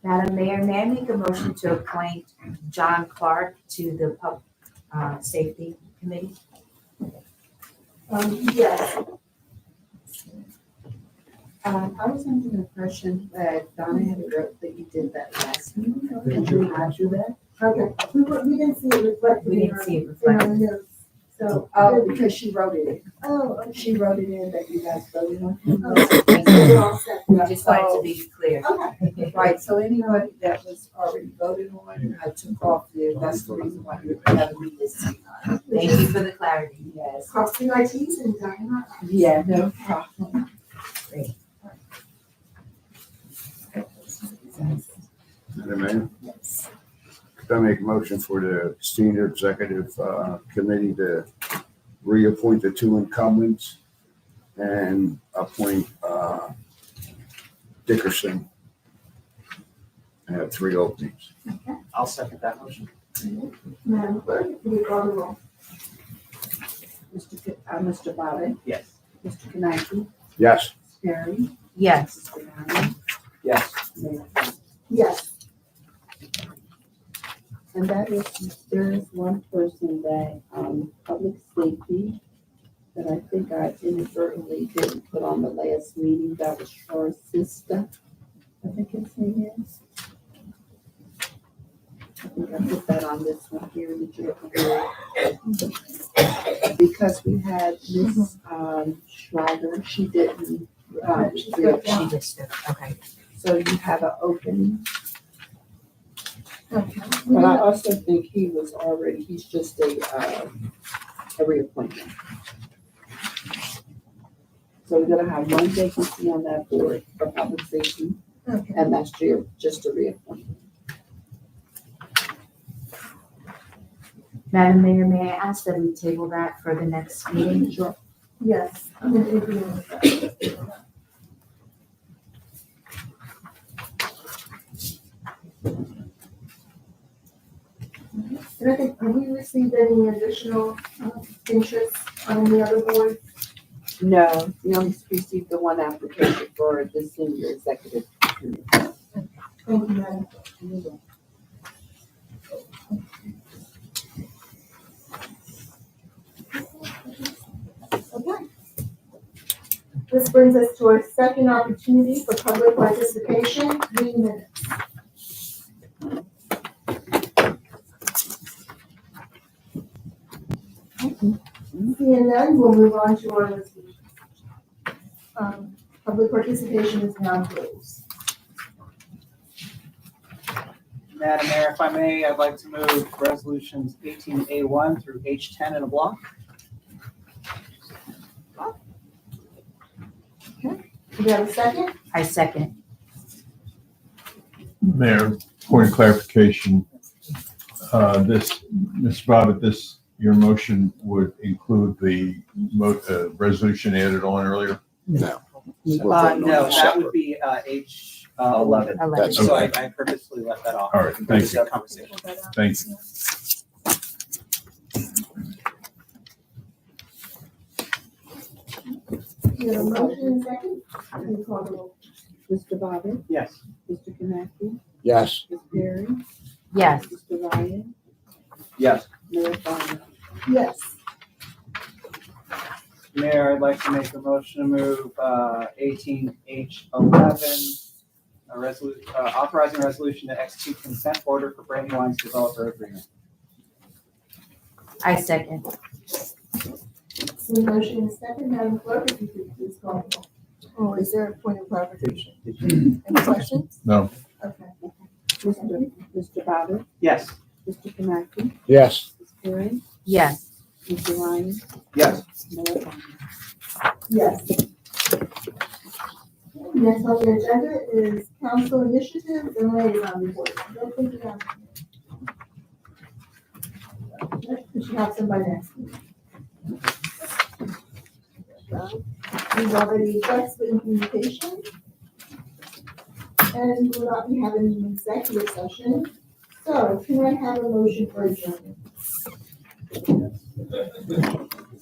Madam Mayor, may I make a motion to appoint John Clark to the Public Safety Committee? Yes. I was under the impression that Donna had wrote that you did that last meeting. Did you not do that? Okay, we didn't see it reflected. We in didn't our- see it in reflected. our notes. So. Oh, because she wrote it in. Oh, okay. She wrote it in that you guys voted on. So we're all set. We just wanted to be clear. Okay. Right, so anybody that was already voted on, I took off there. That's the reason why you're having me this time. Thank you for the clarity. Yes. Crossing our T's and dotting our I's. Yeah, no problem. Great. Madam Mayor? Could I make a motion for the senior executive committee to reappoint the two incumbents and appoint Dickerson? I have 3 openings. I'll second that motion. Madam Clerk, will you call the roll? Mr. Bobby? Yes. Mr. Kanaki? Yes. Ms. Perry? Yes. Mr. Ryan? Yes. Mayor Brown? Yes. And that is, there is one person that, public safety, that I think I inadvertently didn't put on the last meeting, that was Shar Sista, I think his name is. I think I put that on this one here in the journal. Because we had Miss, Schreiber, she didn't, She just, okay. so you have an opening. Okay. But I also think he was already, he's just a reappointment. So we're gonna have one vacancy on that board for public safety, Okay. and that's just a reappointment. Madam Mayor, may I ask that we table that for the next meeting? Sure. Yes, I'm in agreement with that. And I think, have we received any additional interest on any other boards? No, we only received the one application for the senior executive. committee. Thank you, Madam. Okay. This brings us to our second opportunity for public participation, 3 minutes. Seeing none, we'll move on to our Public participation is now closed. Madam Mayor, if I may, I'd like to move resolutions 18A1 through H10 in a block. Do you have a second? I second. Mayor, point of clarification. This, Mr. Bobbitt, your motion would include the resolution added on earlier? No. No, that would be H11. That's So I okay. purposely left that off. All right, thank you. Conversation. Thank you. You have a motion and a second? Please call the roll. Mr. Bobbitt, Yes. Mr. Kanaki, Yes. Ms. Perry, Yes. Mr. Ryan, Yes. Mayor Barner. Yes. Mayor, I'd like to make a motion to move 18H11, authorizing a resolution to execute consent order for Brandywine's developer agreement. I second. So motion and second, Madam Clerk, if you could please call the roll. Oh, is there a point of clarification? Any questions? No. Okay. Mr. Bobbitt, Yes. Mr. Kanaki, Yes. Ms. Perry, Yes. Mr. Ryan, Yes. Mayor Barner. Yes. Next on the agenda is council initiatives and liaison reports. I don't think we have. We should have some by next week. We've already addressed the communication. And we'll not be having an executive session. So can I have a motion for adjournment?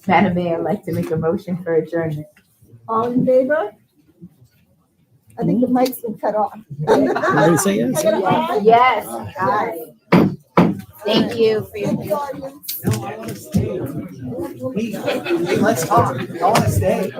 Madam Mayor, I'd like to make a motion for adjournment. All in favor? I think the mic's been cut off. Everybody say yes. I got an aye? Yes. Aye. Thank you for your. Thank you, audience. Hey, let's talk. I want to stay.